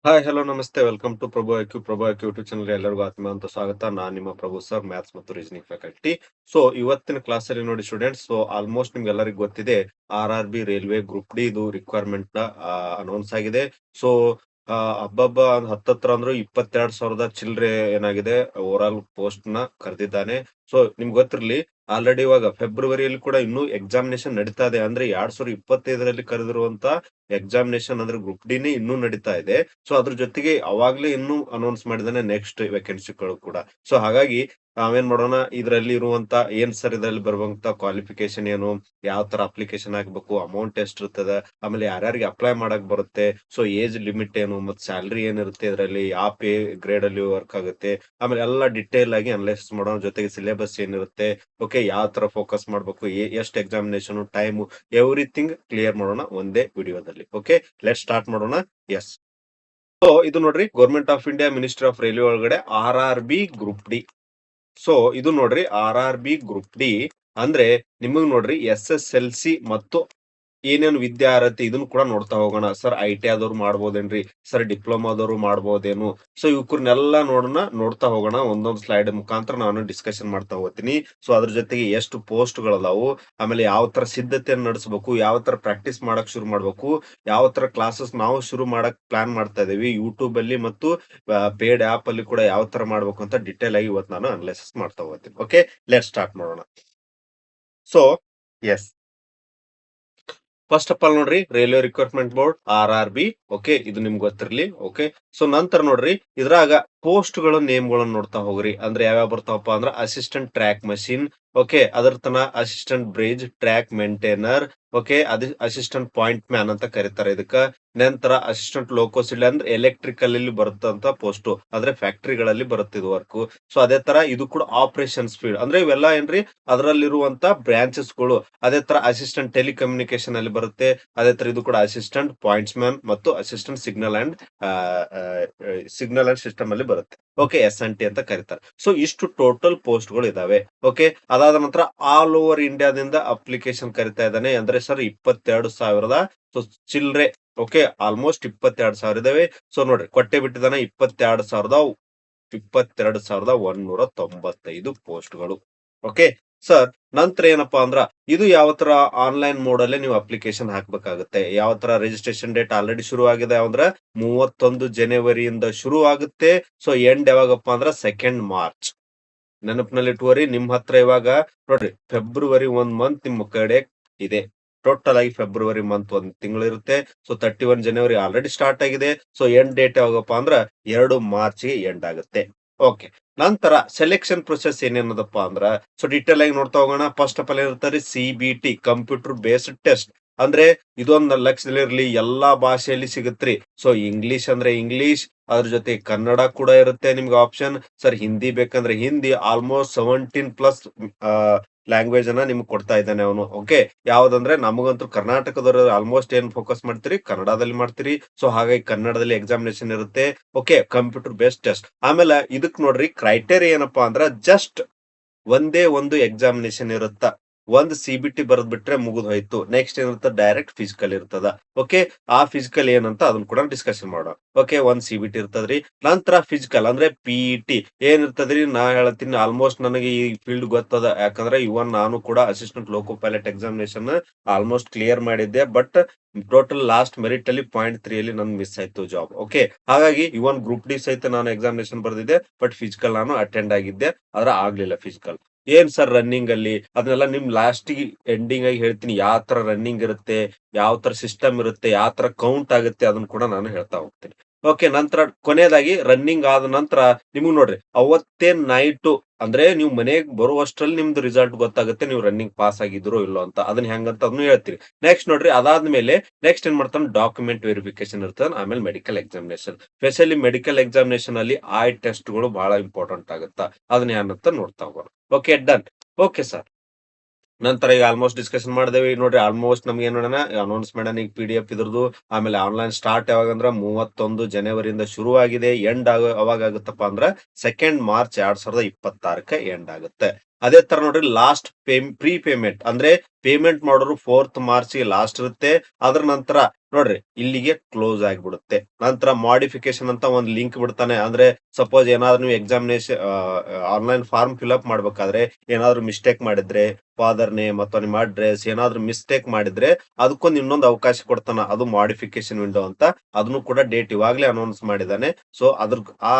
Hi hello ನಮಸ್ತೆ welcome to Prabhu IQ YouTube channel ಎಲ್ಲರಿಗೂ ಆತ್ಮ ಸ್ವಾಗತ. ನಾನು ನಿಮ್ಮ ಪ್ರಭು ಸರ್, ಮ್ಯಾಥ್ಸ್ ಮತ್ತು ರೀಸನಿಂಗ್ ಫ್ಯಾಕಲ್ಟಿ. ಸೊ ಇವತ್ತಿನ ಕ್ಲಾಸ್ ಅಲ್ಲಿ ನೋಡಿ ಸ್ಟೂಡೆಂಟ್ಸ್, ಸೊ ಆಲ್ಮೋಸ್ಟ್ ನಿಮ್ಗೆ ಎಲ್ಲರಿಗೂ ಗೊತ್ತಿದೆ, RRB ರೈಲ್ವೆ ಗ್ರೂಪ್ ಡಿ ಇದು ರಿಕ್ವೈರ್ಮೆಂಟ್ ನ ಅನೌನ್ಸ್ ಆಗಿದೆ. ಸೊ ಹಬ್ಬಬ್ಬ ಹತ್ತತ್ರ ಅಂದ್ರು 22,000 ಚಿಲ್ಲರೆ ಏನಾಗಿದೆ ಓವರ್ ಆಲ್ ಪೋಸ್ಟ್ ನ ಕರೆದಿದ್ದಾನೆ. ಸೊ ನಿಮ್ಗೆ ಗೊತ್ತಿರ್ಲಿ, ಆಲ್ರೆಡಿ ಇವಾಗ ಫೆಬ್ರವರಿಯಲ್ಲಿ ಕೂಡ ಇನ್ನೂ ಎಕ್ಸಾಮಿನೇಷನ್ ನಡೀತಾ ಇದೆ. ಅಂದ್ರೆ 2025ರಲ್ಲಿ ಕರೆದಿರುವಂತ ಎಕ್ಸಾಮಿನೇಷನ್ ಅಂದ್ರೆ ಗ್ರೂಪ್ ಡಿ ನೇ ಇನ್ನೂ ನಡೀತಾ ಇದೆ. ಸೊ ಅದ್ರ ಜೊತೆಗೆ ಅವಾಗ್ಲೇ ಇನ್ನೂ ಅನೌನ್ಸ್ ಮಾಡಿದಾನೆ ನೆಕ್ಸ್ಟ್ ವೇಕೆನ್ಸಿಗಳು ಕೂಡ. ಸೊ ಹಾಗಾಗಿ ನಾವೇನ್ ಮಾಡೋಣ, ಇದ್ರಲ್ಲಿ ಇರುವಂತ ಏನ್ ಸರ್ ಇದ್ರಲ್ಲಿ ಬರುವಂತ ಕ್ವಾಲಿಫಿಕೇಶನ್ ಏನು, ಯಾವ ತರ ಅಪ್ಲಿಕೇಶನ್ ಹಾಕ್ಬೇಕು, ಅಮೌಂಟ್ ಎಷ್ಟ್ ಇರ್ತದ, ಆಮೇಲೆ ಯಾರ್ಯಾರಿಗೆ ಅಪ್ಲೈ ಮಾಡಕ್ ಬರುತ್ತೆ, ಸೊ ಏಜ್ ಲಿಮಿಟ್ ಏನು, ಮತ್ತೆ ಸ್ಯಾಲರಿ ಏನಿರುತ್ತೆ, ಇದರಲ್ಲಿ ಯಾವ ಪೇ ಗ್ರೇಡ್ ಅಲ್ಲಿ ವರ್ಕ್ ಆಗುತ್ತೆ, ಆಮೇಲೆ ಎಲ್ಲ ಡಿಟೇಲ್ ಆಗಿ ಅನಲೈಸಿಸ್ ಮಾಡೋಣ. ಜೊತೆಗೆ ಸಿಲೆಬಸ್ ಏನಿರುತ್ತೆ, ಓಕೆ ಯಾವ ತರ ಫೋಕಸ್ ಮಾಡ್ಬೇಕು, ಎಷ್ಟು ಎಕ್ಸಾಮಿನೇಷನ್ ಟೈಮ್, ಎವ್ರಿಥಿಂಗ್ ಕ್ಲಿಯರ್ ಮಾಡೋಣ ಒಂದೇ ವಿಡಿಯೋದಲ್ಲಿ. ಓಕೆ, ಲೆಟ್ ಸ್ಟಾರ್ಟ್ ಮಾಡೋಣ. ಎಸ್, ಸೊ ಇದು ನೋಡ್ರಿ, government of India ministry of railway ಒಳಗಡೆ RRB ಗ್ರೂಪ್ ಡಿ. ಸೊ ಇದು ನೋಡ್ರಿ, RRB ಗ್ರೂಪ್ ಡಿ ಅಂದ್ರೆ ನಿಮಗ್ ನೋಡ್ರಿ SSLC ಮತ್ತು ಏನೇನು ವಿದ್ಯಾರ್ಹತೆ ಇದನ್ನು ಕೂಡ ನೋಡ್ತಾ ಹೋಗೋಣ. ಸರ್ ITI ಆದವ್ರು ಮಾಡ್ಬೋದೇನ್ರಿ, ಸರ್ ಡಿಪ್ಲೊಮಾದವ್ರು ಮಾಡ್ಬೋದೇನು, ಸೊ ಇವ್ರನ್ನೆಲ್ಲ ನೋಡ್ತಾ ಹೋಗೋಣ. ಒಂದೊಂದು ಸ್ಲೈಡ್ ಮುಖಾಂತರ ನಾನು ಡಿಸ್ಕಷನ್ ಮಾಡ್ತಾ ಹೋಗ್ತೀನಿ. ಸೊ ಅದ್ರ ಜೊತೆಗೆ ಎಷ್ಟು ಪೋಸ್ಟ್ ಗಳದಾವು, ಆಮೇಲೆ ಯಾವ ತರ ಸಿದ್ಧತೆಯನ್ನು ನಡೆಸಬೇಕು, ಯಾವ ತರ ಪ್ರಾಕ್ಟೀಸ್ ಮಾಡಕ್ ಶುರು ಮಾಡ್ಬೇಕು, ಯಾವ ತರ ಕ್ಲಾಸಸ್ ನಾವು ಶುರು ಮಾಡಕ್ ಪ್ಲಾನ್ ಮಾಡ್ತಾ ಇದೀವಿ ಯೂಟ್ಯೂಬ್ ಅಲ್ಲಿ ಮತ್ತು ಪೇಡ್ ಆಪ್ ಅಲ್ಲಿ ಕೂಡ ಯಾವ ತರ ಮಾಡ್ಬೇಕು ಅಂತ ಡಿಟೇಲ್ ಆಗಿ ಇವತ್ತು ನಾನು ಅನಲೈಸಿಸ್ ಮಾಡ್ತಾ ಹೋಗ್ತೀನಿ. ಓಕೆ, ಲೆಟ್ ಸ್ಟಾರ್ಟ್ ಮಾಡೋಣ. So yes, first of all ನೋಡ್ರಿ, railway recruitment board RRB. Okay, ಇದು ನಿಮ್ಗೆ ಗೊತ್ತಿರ್ಲಿ. ಓಕೆ, ಸೊ ನಂತರ ನೋಡ್ರಿ, ಇದ್ರಾಗ ಪೋಸ್ಟ್ ಗಳ ನೇಮ್ ಗಳನ್ನ ನೋಡ್ತಾ ಹೋಗ್ರಿ. ಅಂದ್ರೆ ಯಾವ್ಯಾವ ಬರ್ತಾವಪ್ಪ ಅಂದ್ರ ಅಸಿಸ್ಟೆಂಟ್ ಟ್ರ್ಯಾಕ್ ಮಷಿನ್, ಓಕೆ, ಅದರ ತನ assistant bridge track maintainer, okay, assistant point man ಅಂತ ಕರೀತಾರೆ ಇದಕ್ಕ. ನಂತರ ಅಸಿಸ್ಟೆಂಟ್ ಲೋಕೋಸಿಲ್ ಅಂದ್ರೆ ಎಲೆಕ್ಟ್ರಿಕಲ್ ಅಲ್ಲಿ ಬರುತ್ತಂತ ಪೋಸ್ಟ್, ಅಂದ್ರೆ ಫ್ಯಾಕ್ಟರಿಗಳಲ್ಲಿ ಬರುತ್ತೆ ಇದು ವರ್ಕ್. ಸೊ ಅದೇ ತರ ಇದು ಕೂಡ ಆಪರೇಷನ್ಸ್ ಫೀಲ್ಡ್, ಅಂದ್ರೆ ಇವೆಲ್ಲ ಏನ್ರಿ ಅದರಲ್ಲಿರುವಂತ ಬ್ರಾಂಚಸ್ ಗಳು. ಅದೇ ತರ ಅಸಿಸ್ಟೆಂಟ್ ಟೆಲಿಕಮ್ಯುನಿಕೇಶನ್ ಅಲ್ಲಿ ಬರುತ್ತೆ. ಅದೇ ತರ ಇದು ಕೂಡ ಅಸಿಸ್ಟೆಂಟ್ ಪಾಯಿಂಟ್ಸ್ ಮ್ಯಾನ್ ಮತ್ತು ಅಸಿಸ್ಟೆಂಟ್ ಸಿಗ್ನಲ್ ಅಂಡ್ ಸಿಸ್ಟಮ್ ಅಲ್ಲಿ ಬರುತ್ತೆ. ಓಕೆ, SNT ಅಂತ ಕರೀತಾರೆ. ಸೊ ಇಷ್ಟು ಟೋಟಲ್ ಪೋಸ್ಟ್ ಗಳು ಇದಾವೆ. ಓಕೆ, ಅದಾದ ನಂತರ ಆಲ್ ಓವರ್ ಇಂಡಿಯಾದಿಂದ ಅಪ್ಲಿಕೇಶನ್ ಕರಿತಾ ಇದ್ದಾನೆ. ಅಂದ್ರೆ ಸರ್ 22,000 ಸೊ ಚಿಲ್ರೆ. ಓಕೆ, ಆಲ್ಮೋಸ್ಟ್ 22,000 ಇದಾವೆ. ಸೊ ನೋಡ್ರಿ, ಕೊಟ್ಟೆ ಬಿಟ್ಟಿದ್ದಾನೆ 22,195 ಪೋಸ್ಟ್ಗಳು. ಓಕೆ ಸರ್, ನಂತರ ಏನಪ್ಪಾ ಅಂದ್ರ, ಇದು ಯಾವ ತರ ಆನ್ಲೈನ್ ಮೋಡ್ ಅಲ್ಲೇ ನೀವು ಅಪ್ಲಿಕೇಶನ್ ಹಾಕ್ಬೇಕಾಗುತ್ತೆ. ಯಾವ ತರ ರಿಜಿಸ್ಟ್ರೇಷನ್ ಡೇಟ್ ಆಲ್ರೆಡಿ ಶುರು ಆಗಿದೆ ಅಂದ್ರೆ 31 ಜನವರಿಯಿಂದ ಶುರು ಆಗುತ್ತೆ. ಸೊ ಎಂಡ್ ಯಾವಾಗಪ್ಪ ಅಂದ್ರ 2 ಮಾರ್ಚ್. ನೆನಪಿನಲ್ಲಿ ಇಟ್ಕೋರಿ, ನಿಮ್ ಹತ್ರ ಇವಾಗ ನೋಡ್ರಿ ಫೆಬ್ರವರಿ 1 ಮಂತ್ ನಿಮ್ ಕಡೆ ಇದೆ. ಟೋಟಲ್ ಆಗಿ ಫೆಬ್ರವರಿ ಮಂತ್ 1 ತಿಂಗಳು ಇರುತ್ತೆ. ಸೊ 31 ಜನವರಿ ಆಲ್ರೆಡಿ ಸ್ಟಾರ್ಟ್ ಆಗಿದೆ. ಸೊ ಎಂಡ್ ಡೇಟ್ ಯಾವಾಗಪ್ಪ ಅಂದ್ರ 2 ಮಾರ್ಚ್ ಗೆ ಎಂಡ್ ಆಗುತ್ತೆ. ಓಕೆ, ನಂತರ ಸೆಲೆಕ್ಷನ್ ಪ್ರೊಸೆಸ್ ಏನೇನದಪ್ಪ ಅಂದ್ರ, ಸೊ ಡೀಟೇಲ್ ಆಗಿ ನೋಡ್ತಾ ಹೋಗೋಣ. ಫಸ್ಟ್ ಆಫ್ ಆಲ್ ಏನಿರ್ತಾರೆ, CBT ಕಂಪ್ಯೂಟರ್ ಬೇಸ್ಡ್ ಟೆಸ್ಟ್. ಅಂದ್ರೆ ಇದೊಂದು ಲಕ್ಷದಲ್ಲಿರ್ಲಿ, ಎಲ್ಲಾ ಭಾಷೆಯಲ್ಲಿ ಸಿಗುತ್ತ್ರಿ. ಸೊ ಇಂಗ್ಲಿಷ್ ಅಂದ್ರೆ ಇಂಗ್ಲಿಷ್, ಅದ್ರ ಜೊತೆ ಕನ್ನಡ ಕೂಡ ಇರುತ್ತೆ ನಿಮ್ಗೆ ಆಪ್ಷನ್. ಸರ್ ಹಿಂದಿ ಬೇಕಂದ್ರೆ ಹಿಂದಿ. ಆಲ್ಮೋಸ್ಟ್ 17+ ಲ್ಯಾಂಗ್ವೇಜ್ ಅನ್ನ ನಿಮ್ಗೆ ಕೊಡ್ತಾ ಇದ್ದಾನೆ ಅವನು. ಓಕೆ, ಯಾವ್ದಂದ್ರೆ ನಮಗಂತೂ ಕರ್ನಾಟಕದವರು ಆಲ್ಮೋಸ್ಟ್ ಏನ್ ಫೋಕಸ್ ಮಾಡ್ತೀರಿ, ಕನ್ನಡದಲ್ಲಿ ಮಾಡ್ತೀರಿ. ಸೊ ಹಾಗಾಗಿ ಕನ್ನಡದಲ್ಲಿ ಎಕ್ಸಾಮಿನೇಷನ್ ಇರುತ್ತೆ. Okay, computer based test. ಆಮೇಲೆ ಇದಕ್ ನೋಡ್ರಿ, ಕ್ರೈಟೇರಿಯಾ ಏನಪ್ಪಾ ಅಂದ್ರ, ಜಸ್ಟ್ ಒಂದೇ ಒಂದು ಎಕ್ಸಾಮಿನೇಷನ್ ಇರುತ್ತ. ಒಂದ್ CBT ಬರೆದ್ ಬಿಟ್ರೆ ಮುಗಿದ್ ಹೋಯ್ತು. ನೆಕ್ಸ್ಟ್ ಏನಿರುತ್ತ, ಡೈರೆಕ್ಟ್ ಫಿಸಿಕಲ್ ಇರ್ತದ. ಓಕೆ, ಆ ಫಿಸಿಕಲ್ ಏನಂತ ಅದನ್ನ ಕೂಡ ಡಿಸ್ಕಷನ್ ಮಾಡೋಣ. ಓಕೆ, ಒಂದ್ CBT ಇರ್ತದ್ರಿ. ನಂತರ ಫಿಸಿಕಲ್ ಅಂದ್ರೆ PET ಏನಿರ್ತದ್ರಿ, ನಾ ಹೇಳ್ತೀನಿ ಆಲ್ಮೋಸ್ಟ್ ನನಗೆ ಈ ಫೀಲ್ಡ್ ಗೊತ್ತದ. ಯಾಕಂದ್ರೆ ಇವನ್ ನಾನು ಕೂಡ ಅಸಿಸ್ಟೆಂಟ್ ಲೋಕೋ ಪೈಲಟ್ ಎಕ್ಸಾಮಿನೇಷನ್ ಆಲ್ಮೋಸ್ಟ್ ಕ್ಲಿಯರ್ ಮಾಡಿದ್ದೆ. ಬಟ್ ಟೋಟಲ್ ಲಾಸ್ಟ್ ಮೆರಿಟ್ ಅಲ್ಲಿ 0.3 ಅಲ್ಲಿ ನನ್ ಮಿಸ್ ಆಯ್ತು ಜಾಬ್. ಓಕೆ, ಹಾಗಾಗಿ ಇವನ್ ಗ್ರೂಪ್ ಡಿ ಸಹಿತ ನಾನು ಎಕ್ಸಾಮಿನೇಷನ್ ಬರ್ದಿದ್ದೆ. ಬಟ್ ಫಿಸಿಕಲ್ ನಾನು ಅಟೆಂಡ್ ಆಗಿದ್ದೆ, ಆದ್ರೆ ಆಗ್ಲಿಲ್ಲ ಫಿಸಿಕಲ್. ಏನ್ ಸರ್ ರನ್ನಿಂಗ್ ಅಲ್ಲಿ, ಅದನ್ನೆಲ್ಲ ನಿಮ್ ಲಾಸ್ಟ್ ಎಂಡಿಂಗ್ ಆಗಿ ಹೇಳ್ತೀನಿ. ಯಾವ ತರ ರನ್ನಿಂಗ್ ಇರುತ್ತೆ, ಯಾವ ತರ ಸಿಸ್ಟಮ್ ಇರುತ್ತೆ, ಯಾವ ತರ ಕೌಂಟ್ ಆಗುತ್ತೆ, ಅದನ್ನ ಕೂಡ ನಾನು ಹೇಳ್ತಾ ಹೋಗ್ತೀನಿ. ಓಕೆ, ನಂತರ ಕೊನೆಯದಾಗಿ ರನ್ನಿಂಗ್ ಆದ ನಂತರ ನಿಮ್ಗ್ ನೋಡ್ರಿ, ಅವತ್ತೇ ನೈಟ್ ಅಂದ್ರೆ ನೀವು ಮನೆಗೆ ಬರುವಷ್ಟರಲ್ಲಿ ನಿಮ್ದು ರಿಸಲ್ಟ್ ಗೊತ್ತಾಗುತ್ತೆ, ನೀವು ರನ್ನಿಂಗ್ ಪಾಸ್ ಆಗಿದ್ರು ಇಲ್ಲೋ ಅಂತ. ಅದನ್ನ ಹೆಂಗಂತ ಅದನ್ನು ಹೇಳ್ತೀನಿ. ನೆಕ್ಸ್ಟ್ ನೋಡ್ರಿ, ಅದಾದ್ಮೇಲೆ ನೆಕ್ಸ್ಟ್ ಏನ್ ಮಾಡ್ತಾನೆ, ಡಾಕ್ಯುಮೆಂಟ್ ವೆರಿಫಿಕೇಶನ್ ಇರ್ತದೆ. ಆಮೇಲೆ medical examination. Specially medical examination ಅಲ್ಲಿ ಐ ಟೆಸ್ಟ್ ಗಳು ಬಹಳ ಇಂಪಾರ್ಟೆಂಟ್ ಆಗುತ್ತಾ, ಅದನ್ನ ಏನಂತ ನೋಡ್ತಾ ಹೋಗೋಣ. Okay, done. ಓಕೆ ಸರ್, ನಂತರ ಈಗ ಆಲ್ಮೋಸ್ಟ್ ಡಿಸ್ಕಷನ್ ಮಾಡಿದೇವಿ ನೋಡ್ರಿ. ಆಲ್ಮೋಸ್ಟ್ ನಮ್ಗೆ ಏನ್ ಮಾಡೋಣ, ಅನೌನ್ಸ್ ಮಾಡೋಣ ಈಗ PDF ಇದ್ರದ್ದು. ಆಮೇಲೆ ಆನ್ಲೈನ್ ಸ್ಟಾರ್ಟ್ ಯಾವಾಗಂದ್ರ 31 ಜನವರಿಯಿಂದ ಶುರು ಆಗಿದೆ. ಎಂಡ್ ಅವಾಗ ಆಗುತ್ತಪ್ಪ ಅಂದ್ರ 2 ಮಾರ್ಚ್ 2026 ಎಂಡ್ ಆಗುತ್ತೆ. ಅದೇ ತರ ನೋಡ್ರಿ ಲಾಸ್ಟ್ ಪ್ರೀ ಪೇಮೆಂಟ್ ಅಂದ್ರೆ ಪೇಮೆಂಟ್ ಮಾಡೋರು 4th ಮಾರ್ಚ್ ಲಾಸ್ಟ್ ಇರುತ್ತೆ. ಅದ್ರ ನಂತರ ನೋಡ್ರಿ ಇಲ್ಲಿಗೆ ಕ್ಲೋಸ್ ಆಗಿಬಿಡುತ್ತೆ. ನಂತರ ಮಾಡಿಫಿಕೇಶನ್ ಅಂತ ಒಂದು ಲಿಂಕ್ ಬಿಡ್ತಾನೆ. ಅಂದ್ರೆ ಸಪೋಸ್ ಏನಾದ್ರು ನೀವು examination online form fill up ಮಾಡ್ಬೇಕಾದ್ರೆ ಏನಾದ್ರು ಮಿಸ್ಟೇಕ್ ಮಾಡಿದ್ರೆ ಫಾದರ್ ನೇಮ್ ಅಥವಾ ನಿಮ್ಮ ಅಡ್ರೆಸ್ ಏನಾದ್ರು ಮಿಸ್ಟೇಕ್ ಮಾಡಿದ್ರೆ ಅದಕ್ಕೊಂದು ಇನ್ನೊಂದು ಅವಕಾಶ ಕೊಡ್ತಾನ. ಅದು ಮಾಡಿಫಿಕೇಶನ್ ವಿಂಡೋ ಅಂತ. ಅದನ್ನು ಕೂಡ ಡೇಟ್ ಇವಾಗ್ಲೇ ಅನೌನ್ಸ್ ಮಾಡಿದಾನೆ. ಸೊ ಅದ್ರ ಆ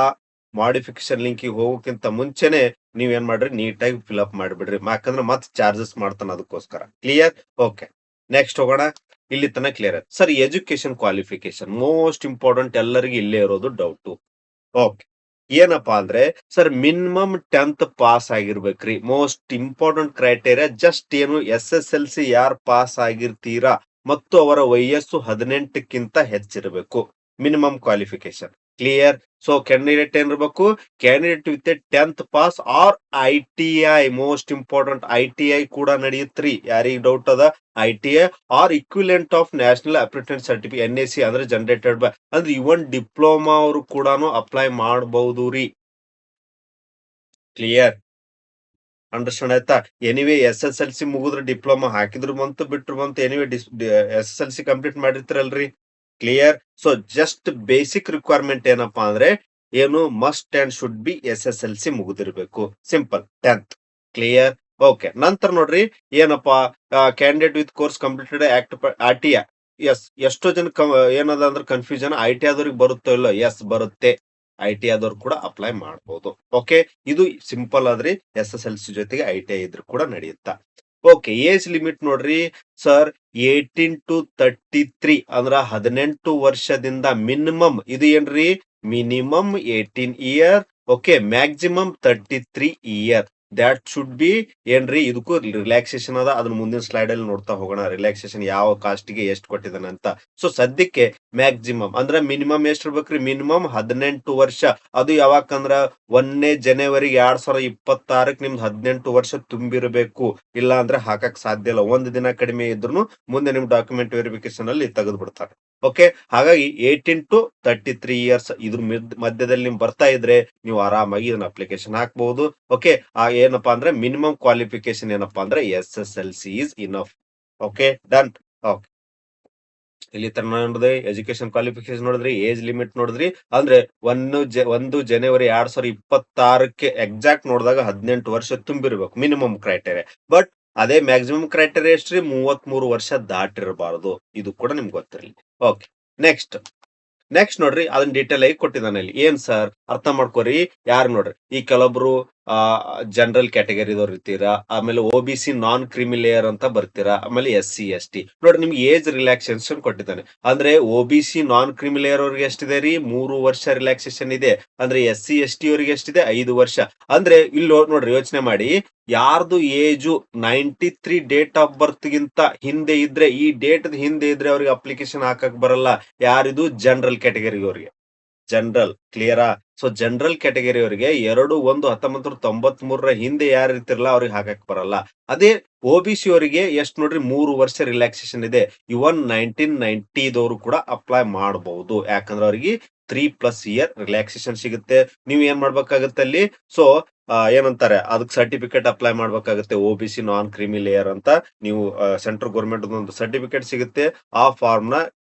ಮಾಡಿಫಿಕೇಶನ್ ಲಿಂಕ್ ಹೋಗೋಕ್ಕಿಂತ ಮುಂಚೆನೆ ನೀವ್ ಏನ್ ಮಾಡ್ರಿ ನೀಟಾಗಿ ಫಿಲ್ ಅಪ್ ಮಾಡಿಬಿಡ್ರಿ. ಯಾಕಂದ್ರೆ ಮತ್ತೆ ಚಾರ್ಜಸ್ ಮಾಡ್ತಾನ ಅದಕ್ಕೋಸ್ಕರ. ಕ್ಲಿಯರ್? ಓಕೆ, ನೆಕ್ಸ್ಟ್ ಹೋಗೋಣ. ಇಲ್ಲಿ ತನಕ ಕ್ಲಿಯರ್ ಆಯ್ತು sir. Education qualification most important, ಎಲ್ಲರಿಗೂ ಇಲ್ಲೇ ಇರೋದು ಡೌಟ್. ಓಕೆ, ಏನಪ್ಪಾ ಅಂದ್ರೆ ಸರ್ ಮಿನಿಮಮ್ 10th ಪಾಸ್ ಆಗಿರ್ಬೇಕ್ರಿ. ಮೋಸ್ಟ್ ಇಂಪಾರ್ಟೆಂಟ್ ಕ್ರೈಟೇರಿಯಾ ಜಸ್ಟ್ ಏನು SSLC ಯಾರು ಪಾಸ್ ಆಗಿರ್ತೀರಾ ಮತ್ತು ಅವರ ವಯಸ್ಸು 18ಕ್ಕಿಂತ ಹೆಚ್ಚಿರಬೇಕು. Minimum qualification. Clear? So candidate ಏನಿರ್ಬೇಕು? Candidate with 10th pass or ITI. Most important ITI ಕೂಡ ನಡೆಯುತ್ತ್ರಿ. ಯಾರಿಗ ಡೌಟ್ ಅದ? ITI or equivalent of national apprentice certificate NAC ಅಂದ್ರೆ ಜನರೇಟೆಡ್ ಬೈ, ಅಂದ್ರೆ ಇವನ್ ಡಿಪ್ಲೊಮಾ ಅವರು ಕೂಡ ಅಪ್ಲೈ ಮಾಡಬಹುದು ರೀ. ಕ್ಲಿಯರ್? ಅಂಡರ್ಸ್ಟ್ಯಾಂಡ್ ಆಯ್ತಾ? ಎನಿವೇ SSLC ಮುಗಿದ್ರೆ ಡಿಪ್ಲೊಮಾ ಹಾಕಿದ್ರು ಬಂತು ಬಿಟ್ರು ಬಂತು. ಎನಿವೇ SSLC ಕಂಪ್ಲೀಟ್ ಮಾಡಿರ್ತೀರಲ್ರಿ. Clear? So just basic requirement ಏನಪ್ಪಾ ಅಂದ್ರೆ ಏನು must and should be SSLC ಮುಗಿದಿರ್ಬೇಕು. Simple 10th. ಕ್ಲಿಯರ್? ಓಕೆ, ನಂತರ ನೋಡ್ರಿ ಏನಪ್ಪಾ candidate with course completed act RTI. Yes, ಎಷ್ಟೋ ಜನ ಏನದ ಅಂದ್ರೆ ಕನ್ಫ್ಯೂಷನ್ ITI ಆದವ್ರಿಗೆ ಬರುತ್ತೋ ಇಲ್ಲ. ಎಸ್ ಬರುತ್ತೆ. ITI ಆದವ್ರು ಕೂಡ ಅಪ್ಲೈ ಮಾಡಬಹುದು. ಓಕೆ, ಇದು ಸಿಂಪಲ್ ಆದ್ರಿ. SSLC ಜೊತೆಗೆ ITI ಇದ್ರು ಕೂಡ ನಡೆಯುತ್ತಾ. ಓಕೆ, ಏಜ್ ಲಿಮಿಟ್ ನೋಡ್ರಿ ಸರ್ 18 to 33 ಅಂದ್ರ 18 ವರ್ಷದಿಂದ ಮಿನಿಮಮ್. ಇದು ಏನ್ರಿ? Minimum 18 year. Okay, maximum 33 year. That should be ಏನ್ರಿ? ಇದಕ್ಕೂ ರಿಲ್ಯಾಕ್ಸೇಷನ್ ಅದ. ಅದನ್ನ ಮುಂದಿನ ಸ್ಲೈಡ್ ಅಲ್ಲಿ ನೋಡ್ತಾ ಹೋಗೋಣ. ರಿಲ್ಯಾಕ್ಸೇಷನ್ ಯಾವ ಕಾಸ್ಟ್ ಗೆ ಎಷ್ಟು ಕೊಟ್ಟಿದ್ದಾನೆ ಅಂತ. ಸೊ ಸದ್ಯಕ್ಕೆ ಮ್ಯಾಕ್ಸಿಮಮ್ ಅಂದ್ರೆ ಮಿನಿಮಮ್ ಎಷ್ಟು ಇರ್ಬೇಕ್ರಿ? ಮಿನಿಮಮ್ 18 ವರ್ಷ. ಅದು ಯಾವಾಗಂದ್ರ 1ನೇ ಜನವರಿ 2026 ನಿಮ್ದು 18 ವರ್ಷ ತುಂಬಿರಬೇಕು. ಇಲ್ಲ ಅಂದ್ರೆ ಹಾಕಕ್ ಸಾಧ್ಯ ಇಲ್ಲ. ಒಂದ್ ದಿನ ಕಡಿಮೆ ಇದ್ರು ಮುಂದೆ ನಿಮ್ ಡಾಕ್ಯುಮೆಂಟ್ ವೆರಿಫಿಕೇಶನ್ ಅಲ್ಲಿ ತೆಗೆದು ಬಿಡ್ತಾರೆ. ಓಕೆ, ಹಾಗಾಗಿ 18 to 33 ಇಯರ್ಸ್ ಇದ್ರ ಮಧ್ಯದಲ್ಲಿ ನಿಮ್ ಬರ್ತಾ ಇದ್ರೆ ನೀವು ಆರಾಮಾಗಿ ಇದನ್ನ ಅಪ್ಲಿಕೇಶನ್ ಹಾಕ್ಬಹುದು. ಓಕೆ, ಏನಪ್ಪಾ ಅಂದ್ರೆ ಮಿನಿಮಮ್ ಕ್ವಾಲಿಫಿಕೇಶನ್ ಏನಪ್ಪಾ ಅಂದ್ರೆ SSLC is enough. Okay, done. Okay, ಇಲ್ಲಿ ತರ ನೋಡಿದ್ರೆ ಎಜುಕೇಶನ್ ಕ್ವಾಲಿಫಿಕೇಶನ್ ನೋಡಿದ್ರಿ, ಏಜ್ ಲಿಮಿಟ್ ನೋಡಿದ್ರಿ. ಅಂದ್ರೆ 1 ಜನವರಿ 2026 ಎಕ್ಸಾಕ್ಟ್ ನೋಡಿದಾಗ 18 ವರ್ಷ ತುಂಬಿರ್ಬೇಕು ಮಿನಿಮಮ್ ಕ್ರೈಟೇರಿಯಾ. ಬಟ್ ಅದೇ ಮ್ಯಾಕ್ಸಿಮಮ್ ಕ್ರೈಟೇರಿಯಾ ಎಷ್ಟ್ರಿ? 33 ವರ್ಷ ದಾಟಿರಬಾರದು. ಇದು ಕೂಡ ನಿಮ್ಗೆ ಗೊತ್ತಿರಲಿ. ಓಕೆ, ನೆಕ್ಸ್ಟ್ ನೋಡ್ರಿ ಅದನ್ನ ಡೀಟೇಲ್ ಆಗಿ ಕೊಟ್ಟಿದ್ದಾನೆ ಇಲ್ಲಿ. ಏನ್ ಸರ್ ಅರ್ಥ ಮಾಡ್ಕೋರಿ. ಯಾರು ನೋಡ್ರಿ ಈ ಕೆಲವೊಬ್ರು ಜನರಲ್ ಕ್ಯಾಟಗರಿದವ್ರು ಇರ್ತೀರಾ, ಆಮೇಲೆ OBC ನಾನ್ ಕ್ರಿಮಿ ಲೇಯರ್ ಅಂತ ಬರ್ತೀರಾ, ಆಮೇಲೆ SC ST. ನೋಡ್ರಿ ನಿಮ್ಗೆ ಏಜ್ ರಿಲ್ಯಾಕ್ಸೇಷನ್ ಕೊಟ್ಟಿದ್ದಾನೆ. ಅಂದ್ರೆ OBC ನಾನ್ ಕ್ರಿಮಿ ಲೇಯರ್ ಅವ್ರಿಗೆ ಎಷ್ಟಿದೆ ರೀ? 3 ವರ್ಷ ರಿಲ್ಯಾಕ್ಸೇಷನ್ ಇದೆ. ಅಂದ್ರೆ SC ST ಅವರಿಗೆ ಎಷ್ಟಿದೆ? 5 ವರ್ಷ. ಅಂದ್ರೆ ಇಲ್ಲಿ ನೋಡ್ರಿ ಯೋಚನೆ ಮಾಡಿ, ಯಾರ್ದು ಏಜು 93 ಡೇಟ್ ಆಫ್ ಬರ್ತ್ ಗಿಂತ ಹಿಂದೆ ಇದ್ರೆ, ಈ ಡೇಟ್ ಹಿಂದೆ ಇದ್ರೆ ಅವ್ರಿಗೆ ಅಪ್ಲಿಕೇಶನ್ ಹಾಕಕ್ ಬರಲ್ಲ. ಯಾರಿದು? ಜನರಲ್ ಕ್ಯಾಟಗರಿ ಅವರಿಗೆ. ಜನರಲ್. ಕ್ಲಿಯರಾ? ಸೊ ಜನರಲ್ ಕ್ಯಾಟಗರಿ ಅವರಿಗೆ 2/1/1993 ಹಿಂದೆ ಯಾರು ಇರ್ತಿರಲ್ಲ ಅವ್ರಿಗೆ ಹಾಕಕ್ ಬರಲ್ಲ. ಅದೇ OBC ಅವರಿಗೆ ಎಷ್ಟು ನೋಡ್ರಿ? 3 ವರ್ಷ ರಿಲ್ಯಾಕ್ಸೇಷನ್ ಇದೆ. ಇವನ್ 1990 ದವರು ಕೂಡ ಅಪ್ಲೈ ಮಾಡಬಹುದು. ಯಾಕಂದ್ರೆ ಅವ್ರಿಗೆ 3+ ಇಯರ್ ರಿಲ್ಯಾಕ್ಸೇಷನ್ ಸಿಗುತ್ತೆ. ನೀವು ಏನ್ ಮಾಡ್ಬೇಕಾಗತ್ತೆ ಅಲ್ಲಿ? ಸೊ ಏನಂತಾರೆ ಅದಕ್ಕೆ ಸರ್ಟಿಫಿಕೇಟ್ ಅಪ್ಲೈ ಮಾಡ್ಬೇಕಾಗುತ್ತೆ. OBC ನಾನ್ ಕ್ರಿಮಿ ಲೇಯರ್ ಅಂತ ನೀವು ಸೆಂಟ್ರಲ್ ಗೌರ್ಮೆಂಟ್ ಒಂದು ಸರ್ಟಿಫಿಕೇಟ್ ಸಿಗುತ್ತೆ. ಆ ಫಾರ್ಮ್ ನ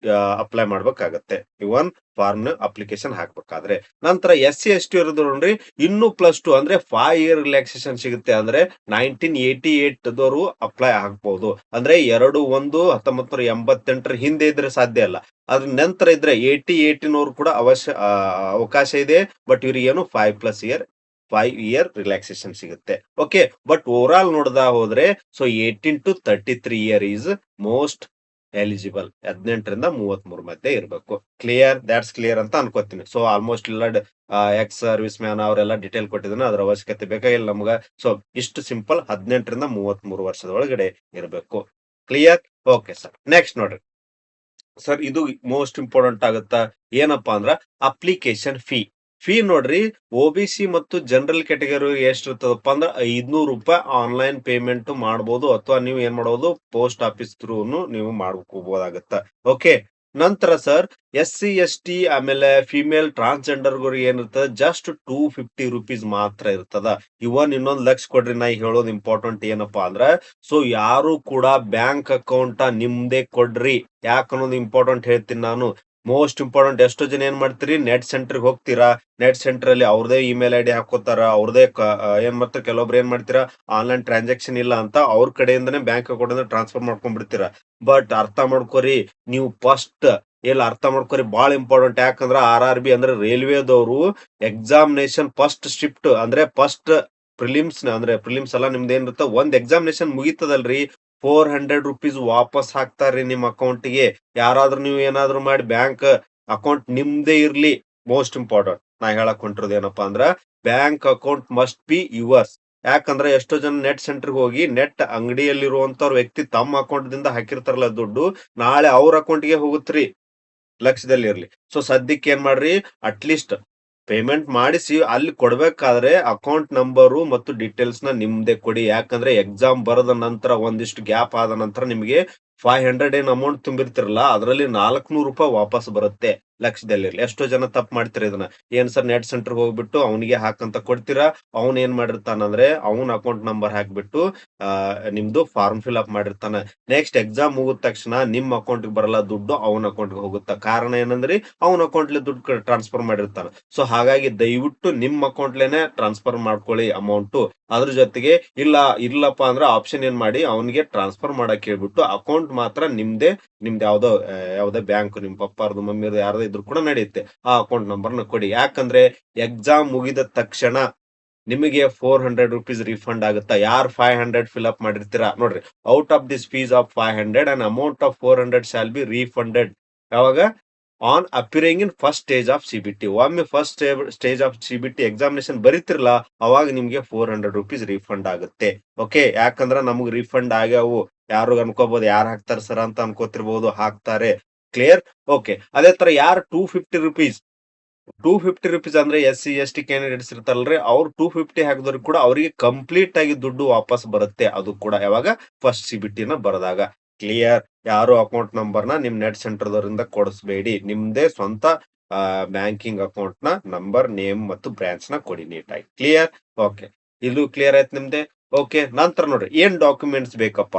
ಅಪ್ಲೈ ಮಾಡ್ಬೇಕಾಗತ್ತೆ. ಇವನ್ ಫಾರ್ಮ್ ಅಪ್ಲಿಕೇಶನ್ ಹಾಕ್ಬೇಕಾದ್ರೆ. ನಂತರ SC ST ಇರೋದು ನೋಡ್ರಿ ಇನ್ನು +2 ಅಂದ್ರೆ 5 ಇಯರ್ ರಿಲ್ಯಾಕ್ಸೇಷನ್ ಸಿಗುತ್ತೆ. ಅಂದ್ರೆ 1988 ದವರು ಅಪ್ಲೈ ಹಾಕ್ಬಹುದು. ಅಂದ್ರೆ 2/1/1988 ಹಿಂದೆ ಇದ್ರೆ ಸಾಧ್ಯ ಇಲ್ಲ. ಅದ್ರ ನಂತರ ಇದ್ರೆ 80 ಕೂಡ ಅವಕಾಶ ಇದೆ. ಬಟ್ ಇವ್ರಿಗೆ ಏನು 5 ಇಯರ್ ರಿಲ್ಯಾಕ್ಸೇಷನ್ ಸಿಗುತ್ತೆ. ಓಕೆ, ಬಟ್ ಓವರ್ ಆಲ್ ನೋಡ್ದಾ ಹೋದ್ರೆ so 18 to 33 year is most eligible. 18ರಿಂದ 33 ಮಧ್ಯೆ ಇರಬೇಕು. ಕ್ಲಿಯರ್? ದ್ಯಾಟ್ಸ್ ಕ್ಲಿಯರ್ ಅಂತ ಅನ್ಕೋತೀನಿ. ಸೊ ಆಲ್ಮೋಸ್ಟ್ ಇಲ್ಲ ಎಕ್ಸ್ ಸರ್ವಿಸ್ ಮ್ಯಾನ್ ಅವರೆಲ್ಲ ಡೀಟೇಲ್ ಕೊಟ್ಟಿದ್ದಾನೆ. ಅದ್ರ ಅವಶ್ಯಕತೆ ಬೇಕಾಗಿಲ್ಲ ನಮ್ಗ. ಸೊ ಇಷ್ಟು ಸಿಂಪಲ್ 18ರಿಂದ 33 ವರ್ಷದ ಒಳಗಡೆ ಇರಬೇಕು. ಕ್ಲಿಯರ್? Okay sir. ನೆಕ್ಸ್ಟ್ ನೋಡ್ರಿ ಸರ್, ಇದು ಮೋಸ್ಟ್ ಇಂಪಾರ್ಟೆಂಟ್ ಆಗುತ್ತಾ? ಏನಪ್ಪಾ ಅಂದ್ರ ಅಪ್ಲಿಕೇಶನ್ ಫೀ ನೋಡ್ರಿ. OBC ಮತ್ತು ಜನರಲ್ ಕ್ಯಾಟಗರಿ ಎಷ್ಟು ಇರ್ತದಪ್ಪ ಅಂದ್ರೆ 500 ರೂಪಾಯಿ ಆನ್ಲೈನ್ ಪೇಮೆಂಟ್ ಮಾಡಬಹುದು. ಅಥವಾ ನೀವು ಏನ್ ಮಾಡಬಹುದು? ಪೋಸ್ಟ್ ಆಫೀಸ್ ಥ್ರೂ ನೀವು ಮಾಡ್ಕೋಬಹುದಾಗತ್ತ. ಓಕೆ, ನಂತರ ಸರ್ SC ST ಆಮೇಲೆ ಫಿಮೇಲ್ ಟ್ರಾನ್ಸ್‌ಜೆಂಡರ್‌ಗೋರಿಗೆ ಏನಿರ್ತದ ಜಸ್ಟ್ ₹250 ಮಾತ್ರ ಇರ್ತದ. ಇವನ್ ಇನ್ನೊಂದ್ ಲಕ್ಷ ಕೊಡ್ರಿ ನಾ ಹೇಳೋದು ಇಂಪಾರ್ಟೆಂಟ್ ಏನಪ್ಪಾ ಅಂದ್ರ ಸೊ ಯಾರು ಕೂಡ ಬ್ಯಾಂಕ್ ಅಕೌಂಟ್ ನಿಮ್ದೇ ಕೊಡ್ರಿ. ಯಾಕ ಅನ್ನೋದು ಇಂಪಾರ್ಟೆಂಟ್ ಹೇಳ್ತೀನಿ ನಾನು. ಮೋಸ್ಟ್ ಇಂಪಾರ್ಟೆಂಟ್ ಎಷ್ಟೋ ಜನ ಏನ್ ಮಾಡ್ತೀರಿ ನೆಟ್ ಸೆಂಟರ್‌ಗೆ ಹೋಗ್ತೀರಾ. ನೆಟ್ ಸೆಂಟರ್ ಅಲ್ಲಿ ಅವ್ರದೇ ಇಮೇಲ್ ಐಡಿ ಹಾಕೋತಾರ. ಅವ್ರದೇ ಏನ್ ಮಾಡ್ತಾರೆ ಕೆಲವೊಬ್ರು ಏನ್ ಮಾಡ್ತೀರಾ ಆನ್ಲೈನ್ ಟ್ರಾನ್ಸಾಕ್ಷನ್ ಇಲ್ಲ ಅಂತ ಅವ್ರ ಕಡೆಯಿಂದನೇ ಬ್ಯಾಂಕ್ ಅಕೌಂಟ್ ಇಂದ ಟ್ರಾನ್ಸ್ಫರ್ ಮಾಡ್ಕೊಂಡ್ ಬಿಡ್ತೀರಾ. ಬಟ್ ಅರ್ಥ ಮಾಡ್ಕೋರಿ ನೀವು ಫಸ್ಟ್ ಇಲ್ಲ ಅರ್ಥ ಮಾಡ್ಕೋರಿ ಬಹಳ ಇಂಪಾರ್ಟೆಂಟ್ ಯಾಕಂದ್ರ RRB ಅಂದ್ರೆ ರೈಲ್ವೆದವರು ಎಕ್ಸಾಮಿನೇಷನ್ ಫಸ್ಟ್ ಶಿಫ್ಟ್ ಅಂದ್ರೆ ಫಸ್ಟ್ ಪ್ರಿಲಿಮ್ಸ್ ಅಂದ್ರೆ ಪ್ರಿಲಿಮ್ಸ್ ಅಲ್ಲ ನಿಮ್ದು ಏನಿರುತ್ತೆ ಒಂದ್ ಎಕ್ಸಾಮಿನೇಷನ್ ಮುಗಿತದಲ್ರಿ ₹400 ವಾಪಸ್ ಹಾಕ್ತಾರ್ರಿ ನಿಮ್ ಅಕೌಂಟ್‌ಗೆ. ಯಾರಾದ್ರೂ ನೀವು ಏನಾದ್ರು ಮಾಡಿ ಬ್ಯಾಂಕ್ ಅಕೌಂಟ್ ನಿಮ್ದೇ ಇರ್ಲಿ ಮೋಸ್ಟ್ ಇಂಪಾರ್ಟೆಂಟ್. ನಾ ಹೇಳಕ್ ಹೊಂಟಿರೋದು ಏನಪ್ಪಾ ಅಂದ್ರ bank account must be yours. ಯಾಕಂದ್ರೆ ಎಷ್ಟೋ ಜನ ನೆಟ್ ಸೆಂಟರ್‌ಗೆ ಹೋಗಿ ನೆಟ್ ಅಂಗಡಿಯಲ್ಲಿರುವಂತವ್ರ ವ್ಯಕ್ತಿ ತಮ್ಮ ಅಕೌಂಟ್ ದಿಂದ ಹಾಕಿರ್ತಾರಲ್ಲ ದುಡ್ಡು ನಾಳೆ ಅವ್ರ ಅಕೌಂಟ್‌ಗೆ ಹೋಗುತ್ತ್ರಿ. ಲಕ್ಷದಲ್ಲಿರ್ಲಿ. ಸೊ ಸದ್ಯಕ್ಕೆ ಏನ್ ಮಾಡ್ರಿ ಅಟ್ಲೀಸ್ಟ್ ಪೇಮೆಂಟ್ ಮಾಡಿಸಿ ಅಲ್ಲಿ ಕೊಡ್ಬೇಕಾದ್ರೆ ಅಕೌಂಟ್ ನಂಬರು ಮತ್ತು ಡೀಟೇಲ್ಸ್‌ನ ನಿಮ್ದೇ ಕೊಡಿ. ಯಾಕಂದ್ರೆ ಎಕ್ಸಾಮ್ ಬರದ ನಂತರ ಒಂದಿಷ್ಟು ಗ್ಯಾಪ್ ಆದ ನಂತರ ನಿಮಗೆ 500 ಏನ್ ಅಮೌಂಟ್ ತುಂಬಿರ್ತಿರಲ್ಲ ಅದರಲ್ಲಿ ₹400 ವಾಪಸ್ ಬರುತ್ತೆ. ಲಕ್ಷದಲ್ಲಿರ್ಲಿ. ಎಷ್ಟೋ ಜನ ತಪ್ಪು ಮಾಡ್ತೀರಾ ಇದನ್ನ. ಏನ್ ಸರ್ ನೆಟ್ ಸೆಂಟರ್‌ಗೆ ಹೋಗ್ಬಿಟ್ಟು ಅವನಿಗೆ ಹಾಕಂತ ಕೊಡ್ತೀರಾ. ಅವನ್ ಏನ್ ಮಾಡಿರ್ತಾನಂದ್ರೆ ಅವನ ಅಕೌಂಟ್ ನಂಬರ್ ಹಾಕ್ಬಿಟ್ಟು ನಿಮ್ದು ಫಾರ್ಮ್ ಫಿಲ್ ಅಪ್ ಮಾಡಿರ್ತಾನ. ನೆಕ್ಸ್ಟ್ ಎಕ್ಸಾಮ್ ಮುಗಿದ ತಕ್ಷಣ ನಿಮ್ ಅಕೌಂಟ್‌ಗೆ ಬರಲ್ಲ ದುಡ್ಡು ಅವನ ಅಕೌಂಟ್‌ಗೆ ಹೋಗುತ್ತ. ಕಾರಣ ಏನಂದ್ರಿ ಅವನ ಅಕೌಂಟ್‌ಲಿ ದುಡ್ಡು ಟ್ರಾನ್ಸ್ಫರ್ ಮಾಡಿರ್ತಾನ. ಸೊ ಹಾಗಾಗಿ ದಯವಿಟ್ಟು ನಿಮ್ ಅಕೌಂಟ್‌ಲೇನೆ ಟ್ರಾನ್ಸ್ಫರ್ ಮಾಡ್ಕೊಳ್ಳಿ ಅಮೌಂಟು. ಅದ್ರ ಜೊತೆಗೆ ಇಲ್ಲಪ್ಪ ಅಂದ್ರೆ ಆಪ್ಷನ್ ಏನ್ ಮಾಡಿ ಅವನಿಗೆ ಟ್ರಾನ್ಸ್ಫರ್ ಮಾಡಕ್ ಹೇಳ್ಬಿಟ್ಟು ಅಕೌಂಟ್ ಮಾತ್ರ ನಿಮ್ದೇ ನಿಮ್ದು ಯಾವ್ದೋ ಬ್ಯಾಂಕ್ ನಿಮ್ ಪಪ್ಪಾರ್ದು ಮಮ್ಮಿದು ಯಾರ್ದೇ ಇದ್ರು ಕೂಡ ನಡೆಯುತ್ತೆ. ಆ ಅಕೌಂಟ್ ನಂಬರ್‌ನ ಕೊಡಿ. ಯಾಕಂದ್ರೆ ಎಕ್ಸಾಮ್ ಮುಗಿದ ತಕ್ಷಣ ನಿಮಗೆ ₹400 ರೀಫಂಡ್ ಆಗುತ್ತಾ. ಯಾರು 500 ಫಿಲ್ ಅಪ್ ಮಾಡಿರ್ತೀರಾ ನೋಡ್ರಿ out of this fees of 500 and amount of 400 shall be refunded. ಯಾವಾಗ on appearing in first stage of CBT. ಒಮ್ಮೆ first stage of CBT examination ಬರೀತಿರಲ್ಲ ಅವಾಗ ನಿಮ್ಗೆ ₹400 ರೀಫಂಡ್ ಆಗುತ್ತೆ. ಓಕೆ ಯಾಕಂದ್ರ ನಮಗ್ ರೀಫಂಡ್ ಆಗ್ಯಾವು. ಯಾರು ಅನ್ಕೋಬಹುದು ಯಾರು ಹಾಕ್ತಾರ ಸರ್ ಅಂತ ಅನ್ಕೋತಿರ್ಬಹುದು ಹಾಕ್ತಾರೆ. ಕ್ಲಿಯರ್. ಓಕೆ ಅದೇ ತರ ಯಾರು ₹250 ₹250 ಅಂದ್ರೆ SC ST ಕ್ಯಾಂಡಿಡೇಟ್ಸ್ ಇರ್ತಾರಲ್ರಿ ಅವ್ರು 250 ಹಾಕಿದ್ರು ಕೂಡ ಅವರಿಗೆ ಕಂಪ್ಲೀಟ್ ಆಗಿ ದುಡ್ಡು ವಾಪಸ್ ಬರುತ್ತೆ. ಅದು ಕೂಡ ಯಾವಾಗ ಫಸ್ಟ್ CBT ನ ಬರೆದಾಗ. ಕ್ಲಿಯರ್. ಯಾರು ಅಕೌಂಟ್ ನಂಬರ್‌ನ ನಿಮ್ ನೆಟ್ ಸೆಂಟರ್‌ದವರಿಂದ ಕೊಡಿಸಬೇಡಿ. ನಿಮ್ದೇ ಸ್ವಂತ ಬ್ಯಾಂಕಿಂಗ್ ಅಕೌಂಟ್ ನ ನಂಬರ್ ನೇಮ್ ಮತ್ತು ಬ್ರಾಂಚ್ ನ ಕೊಡಿ ನೀಟಾಗಿ. ಕ್ಲಿಯರ್. ಓಕೆ ಇದು ಕ್ಲಿಯರ್ ಆಯ್ತು ನಿಮ್ದೆ. ಓಕೆ ನಂತರ ನೋಡ್ರಿ ಏನ್ ಡಾಕ್ಯುಮೆಂಟ್ಸ್ ಬೇಕಪ್ಪ.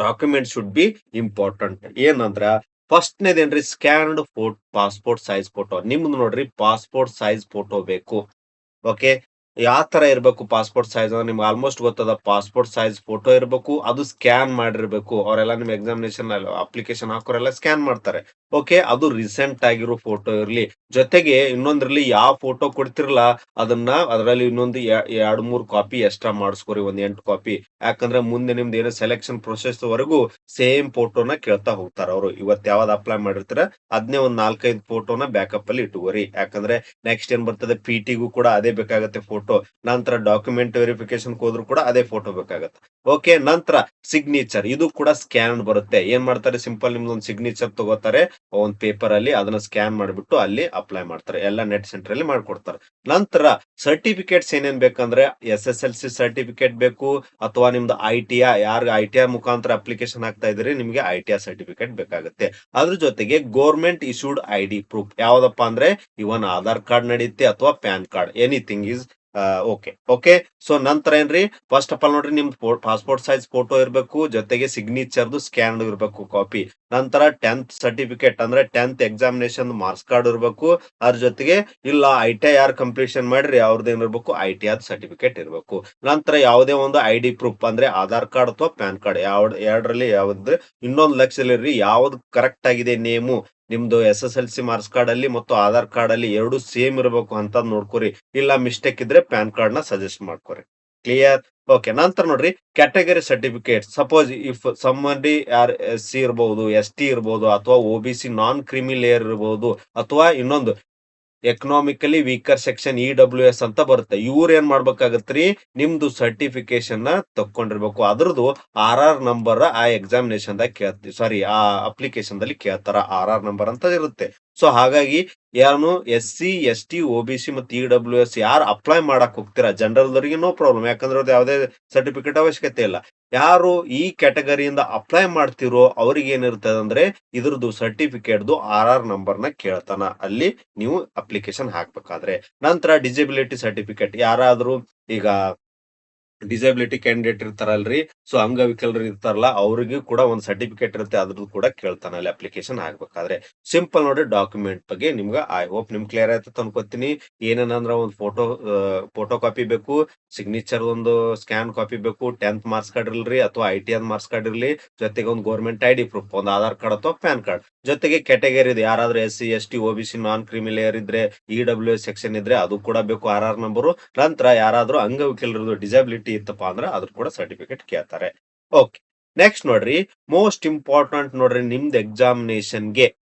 Document should be important. ಏನಂದ್ರ ಫಸ್ಟ್ನೇದೇನ್ರಿ ಸ್ಕ್ಯಾನ್ಡ್ ಪಾಸ್ಪೋರ್ಟ್ ಸೈಜ್ ಫೋಟೋ. ನಿಮ್ದು ನೋಡ್ರಿ ಪಾಸ್ಪೋರ್ಟ್ ಸೈಜ್ ಫೋಟೋ ಬೇಕು. ಓಕೆ ಯಾವ ತರ ಇರ್ಬೇಕು ಪಾಸ್ಪೋರ್ಟ್ ಸೈಜ್ ಅಂದ್ರೆ ನಿಮ್ಗೆ ಆಲ್ಮೋಸ್ಟ್ ಗೊತ್ತದ ಪಾಸ್ಪೋರ್ಟ್ ಸೈಜ್ ಫೋಟೋ ಇರಬೇಕು. ಅದು ಸ್ಕ್ಯಾನ್ ಮಾಡಿರ್ಬೇಕು. ಅವರೆಲ್ಲ ನಿಮ್ ಎಕ್ಸಾಮಿನೇಷನ್ ಅಪ್ಲಿಕೇಶನ್ ಹಾಕೋರೆಲ್ಲ ಸ್ಕ್ಯಾನ್ ಮಾಡ್ತಾರೆ. ಓಕೆ ಅದು ರೀಸೆಂಟ್ ಆಗಿರೋ ಫೋಟೋ ಇರ್ಲಿ. ಜೊತೆಗೆ ಇನ್ನೊಂದ್ರಲ್ಲಿ ಯಾವ ಫೋಟೋ ಕೊಡ್ತಿರಲ್ಲ ಅದನ್ನ ಅದರಲ್ಲಿ ಇನ್ನೊಂದು 2-3 ಕಾಪಿ ಎಕ್ಸ್ಟ್ರಾ ಮಾಡಿಸ್ಕೊರಿ. ಒಂದ್ 8 ಕಾಪಿ. ಯಾಕಂದ್ರೆ ಮುಂದೆ ನಿಮ್ದು ಏನೋ ಸೆಲೆಕ್ಷನ್ ಪ್ರೊಸೆಸ್ ವರೆಗೂ ಸೇಮ್ ಫೋಟೋನ ಕೇಳ್ತಾ ಹೋಗ್ತಾರ ಅವರು. ಇವತ್ ಯಾವ್ದು ಅಪ್ಲೈ ಮಾಡಿರ್ತೀರ ಅದನ್ನೇ ಒಂದ್ 4-5 ಫೋಟೋನ ಬ್ಯಾಕಪ್ ಅಲ್ಲಿ ಇಟ್ಕೋರಿ. ಯಾಕಂದ್ರೆ ನೆಕ್ಸ್ಟ್ ಏನ್ ಬರ್ತದೆ PT-ಗೂ ಕೂಡ ಅದೇ ಬೇಕಾಗತ್ತೆ ಫೋಟೋ. ನಂತರ ಡಾಕ್ಯುಮೆಂಟ್ ವೆರಿಫಿಕೇಶನ್ ಹೋದ್ರು ಕೂಡ ಅದೇ ಫೋಟೋ ಬೇಕಾಗತ್ತೆ. ಓಕೆ ನಂತರ ಸಿಗ್ನೇಚರ್ ಇದು ಕೂಡ ಸ್ಕ್ಯಾನ್ ಬರುತ್ತೆ. ಏನ್ ಮಾಡ್ತಾರೆ ಸಿಂಪಲ್ ನಿಮ್ದೊಂದು ಸಿಗ್ನೇಚರ್ ತಗೋತಾರೆ ಒಂದ್ ಪೇಪರ್ ಅಲ್ಲಿ ಅದನ್ನ ಸ್ಕ್ಯಾನ್ ಮಾಡಿಬಿಟ್ಟು ಅಲ್ಲಿ ಅಪ್ಲೈ ಮಾಡ್ತಾರೆ. ಎಲ್ಲ ನೆಟ್ ಸೆಂಟರ್ ಅಲ್ಲಿ ಮಾಡ್ಕೊಡ್ತಾರೆ. ನಂತರ ಸರ್ಟಿಫಿಕೇಟ್ಸ್ ಏನೇನ್ ಬೇಕಂದ್ರೆ SSLC ಸರ್ಟಿಫಿಕೇಟ್ ಬೇಕು ಅಥವಾ ನಿಮ್ದು ITI ಯಾರು ITI ಮುಖಾಂತರ ಅಪ್ಲಿಕೇಶನ್ ಹಾಕ್ತಾ ಇದ್ರಿ ನಿಮ್ಗೆ ITI ಸರ್ಟಿಫಿಕೇಟ್ ಬೇಕಾಗುತ್ತೆ. ಅದ್ರ ಜೊತೆಗೆ ಗೌರ್ಮೆಂಟ್ ಇಶ್ಯೂಡ್ ID ಪ್ರೂಫ್ ಯಾವ್ದಪ್ಪ ಅಂದ್ರೆ ಇವನ್ ಆಧಾರ್ ಕಾರ್ಡ್ ನಡೆಯುತ್ತೆ ಅಥವಾ PAN card anything is okay so ನಂತರ ಏನ್ರಿ ಫಸ್ಟ್ ಆಫ್ ಆಲ್ ನೋಡ್ರಿ ನಿಮ್ದು ಪಾಸ್ಪೋರ್ಟ್ ಸೈಜ್ ಫೋಟೋ ಇರಬೇಕು. ಜೊತೆಗೆ ಸಿಗ್ನೇಚರ್ದು ಸ್ಕ್ಯಾನ್ ಇರಬೇಕು ಕಾಪಿ. ನಂತರ 10th ಸರ್ಟಿಫಿಕೇಟ್ ಅಂದ್ರೆ 10th ಎಕ್ಸಾಮಿನೇಷನ್ ಮಾರ್ಕ್ಸ್ ಕಾರ್ಡ್ ಇರಬೇಕು. ಅದ್ರ ಜೊತೆಗೆ ಇಲ್ಲ ITI ಯಾರು ಕಂಪ್ಲೀಷನ್ ಮಾಡ್ರಿ ಅವ್ರದ್ದು ಏನಿರ್ಬೇಕು ITI ಸರ್ಟಿಫಿಕೇಟ್ ಇರಬೇಕು. ನಂತರ ಯಾವುದೇ ಒಂದು ID ಪ್ರೂಫ್ ಅಂದ್ರೆ ಆಧಾರ್ ಕಾರ್ಡ್ ಅಥವಾ ಪ್ಯಾನ್ ಕಾರ್ಡ್ ಎರಡರಲ್ಲಿ ಯಾವ್ದು ಇನ್ನೊಂದು ಲಕ್ಷದಲ್ಲಿ ಯಾವ್ದು ಕರೆಕ್ಟ್ ಆಗಿದೆ ನೇಮು ನಿಮ್ದು SSLC ಮಾರ್ಕ್ಸ್ ಕಾರ್ಡ್ ಅಲ್ಲಿ ಮತ್ತು ಆಧಾರ್ ಕಾರ್ಡ್ ಅಲ್ಲಿ ಎರಡು ಸೇಮ್ ಇರಬೇಕು ಅಂತ ನೋಡ್ಕೊರಿ. ಇಲ್ಲ ಮಿಸ್ಟೇಕ್ ಇದ್ರೆ ಪ್ಯಾನ್ ಕಾರ್ಡ್ ನ ಸಜೆಸ್ಟ್ ಮಾಡ್ಕೊರಿ. ಕ್ಲಿಯರ್. ಓಕೆ ನಂತರ ನೋಡ್ರಿ ಕ್ಯಾಟಗರಿ ಸರ್ಟಿಫಿಕೇಟ್. ಸಪೋಸ್ ಇಫ್ ಸಂಬಂಧಿ ಯಾರು SC ಇರಬಹುದು ST ಇರಬಹುದು ಅಥವಾ OBC ನಾನ್ ಕ್ರಿಮಿ ಲೇಯರ್ ಇರಬಹುದು ಅಥವಾ ಇನ್ನೊಂದು ಎಕನಾಮಿಕಲಿ ವೀಕರ್ ಸೆಕ್ಷನ್ EWS ಅಂತ ಬರುತ್ತೆ. ಇವ್ರು ಏನ್ ಮಾಡ್ಬೇಕಾಗತ್ರಿ ನಿಮ್ದು ಸರ್ಟಿಫಿಕೇಶನ್ ನ ತಕೊಂಡಿರ್ಬೇಕು. ಅದ್ರದ್ದು RR ನಂಬರ್ ಆ ಎಕ್ಸಾಮಿನೇಷನ್ ದಾಗ ಕೇಳ್ತೀವಿ. ಸಾರಿ ಆ ಅಪ್ಲಿಕೇಶನ್ ದಲ್ಲಿ ಕೇಳ್ತಾರ. RR ನಂಬರ್ ಅಂತ ಇರುತ್ತೆ. ಸೊ ಹಾಗಾಗಿ ಯಾರು SC ST OBC ಮತ್ತು EWS ಯಾರು ಅಪ್ಲೈ ಮಾಡಕ್ ಹೋಗ್ತೀರಾ ಜನರಲ್ ದವರಿಗೆ ನೋ ಪ್ರಾಬ್ಲಮ್, ಯಾಕಂದ್ರೆ ಅವ್ರದ್ದು ಯಾವುದೇ ಸರ್ಟಿಫಿಕೇಟ್ ಅವಶ್ಯಕತೆ ಇಲ್ಲ. ಯಾರು ಈ ಕ್ಯಾಟಗರಿಯಿಂದ ಅಪ್ಲೈ ಮಾಡ್ತಿರೋ ಅವ್ರಿಗೆ ಏನಿರ್ತದೆ ಅಂದ್ರೆ ಇದ್ರದ್ದು ಸರ್ಟಿಫಿಕೇಟ್ದು RR ನಂಬರ್ನ ಕೇಳ್ತಾನ ಅಲ್ಲಿ ನೀವು ಅಪ್ಲಿಕೇಶನ್ ಹಾಕ್ಬೇಕಾದ್ರೆ. ನಂತರ ಡಿಸೆಬಿಲಿಟಿ ಸರ್ಟಿಫಿಕೇಟ್, ಯಾರಾದ್ರೂ ಈಗ ಡಿಸೆಬಿಲಿಟಿ ಕ್ಯಾಂಡಿಡೇಟ್ ಇರ್ತಾರಲ್ರಿ, ಸೊ ಅಂಗವಿಕಲರು ಇರ್ತಾರಲ್ಲ ಅವ್ರಿಗೂ ಕೂಡ ಒಂದು ಸರ್ಟಿಫಿಕೇಟ್ ಇರುತ್ತೆ, ಅದ್ರದ್ದು ಕೂಡ ಕೇಳ್ತಾನೆ ಅಲ್ಲಿ ಅಪ್ಲಿಕೇಶನ್ ಹಾಕ್ಬೇಕಾದ್ರೆ. ಸಿಂಪಲ್ ನೋಡಿ ಡಾಕ್ಯುಮೆಂಟ್ ಬಗ್ಗೆ ನಿಮ್ಗೆ ಐ ಹೋಪ್ ನಿಮ್ಗೆ ಕ್ಲಿಯರ್ ಆಯ್ತು ಅನ್ಕೋತೀನಿ. ಏನೇನಂದ್ರ ಒಂದು ಫೋಟೋ ಕಾಪಿ ಬೇಕು, ಸಿಗ್ನೇಚರ್ ಒಂದು ಸ್ಕ್ಯಾನ್ ಕಾಪಿ ಬೇಕು, 10th ಮಾರ್ಕ್ಸ್ ಕಾರ್ಡ್ ಇರ್ಲಿ ಅಥವಾ ITI ಮಾರ್ಕ್ಸ್ ಕಾರ್ಡ್ ಇರ್ಲಿ, ಜೊತೆಗೆ ಒಂದು ಗೌರ್ಮೆಂಟ್ ID ಪ್ರೂಫ್, ಒಂದು ಆಧಾರ್ ಕಾರ್ಡ್ ಅಥವಾ ಪ್ಯಾನ್ ಕಾರ್ಡ್, ಜೊತೆಗೆ ಕ್ಯಾಟಗರಿ ಇದೆ ಯಾರಾದ್ರೂ SC ST OBC ನಾನ್ ಕ್ರಿಮಿಲೇಯರ್ ಇದ್ರೆ EWS ಸೆಕ್ಷನ್ ಇದ್ರೆ ಅದು ಕೂಡ ಬೇಕು RR ನಂಬರು. ನಂತರ ಯಾರಾದ್ರೂ ಅಂಗವಿಕಲರದು ಡಿಸಬಿಲಿಟಿ ಇತ್ತಪ್ಪ ಅಂದ್ರೆ ಅದ್ರ ಕೂಡ ಸರ್ಟಿಫಿಕೇಟ್ ಕೇಳ್ತಾರೆ. ಓಕೆ, ನೆಕ್ಸ್ಟ್ ನೋಡ್ರಿ ಮೋಸ್ಟ್ ಇಂಪಾರ್ಟೆಂಟ್ ನೋಡ್ರಿ ನಿಮ್ದು ಎಕ್ಸಾಮಿನೇಷನ್ಗೆ.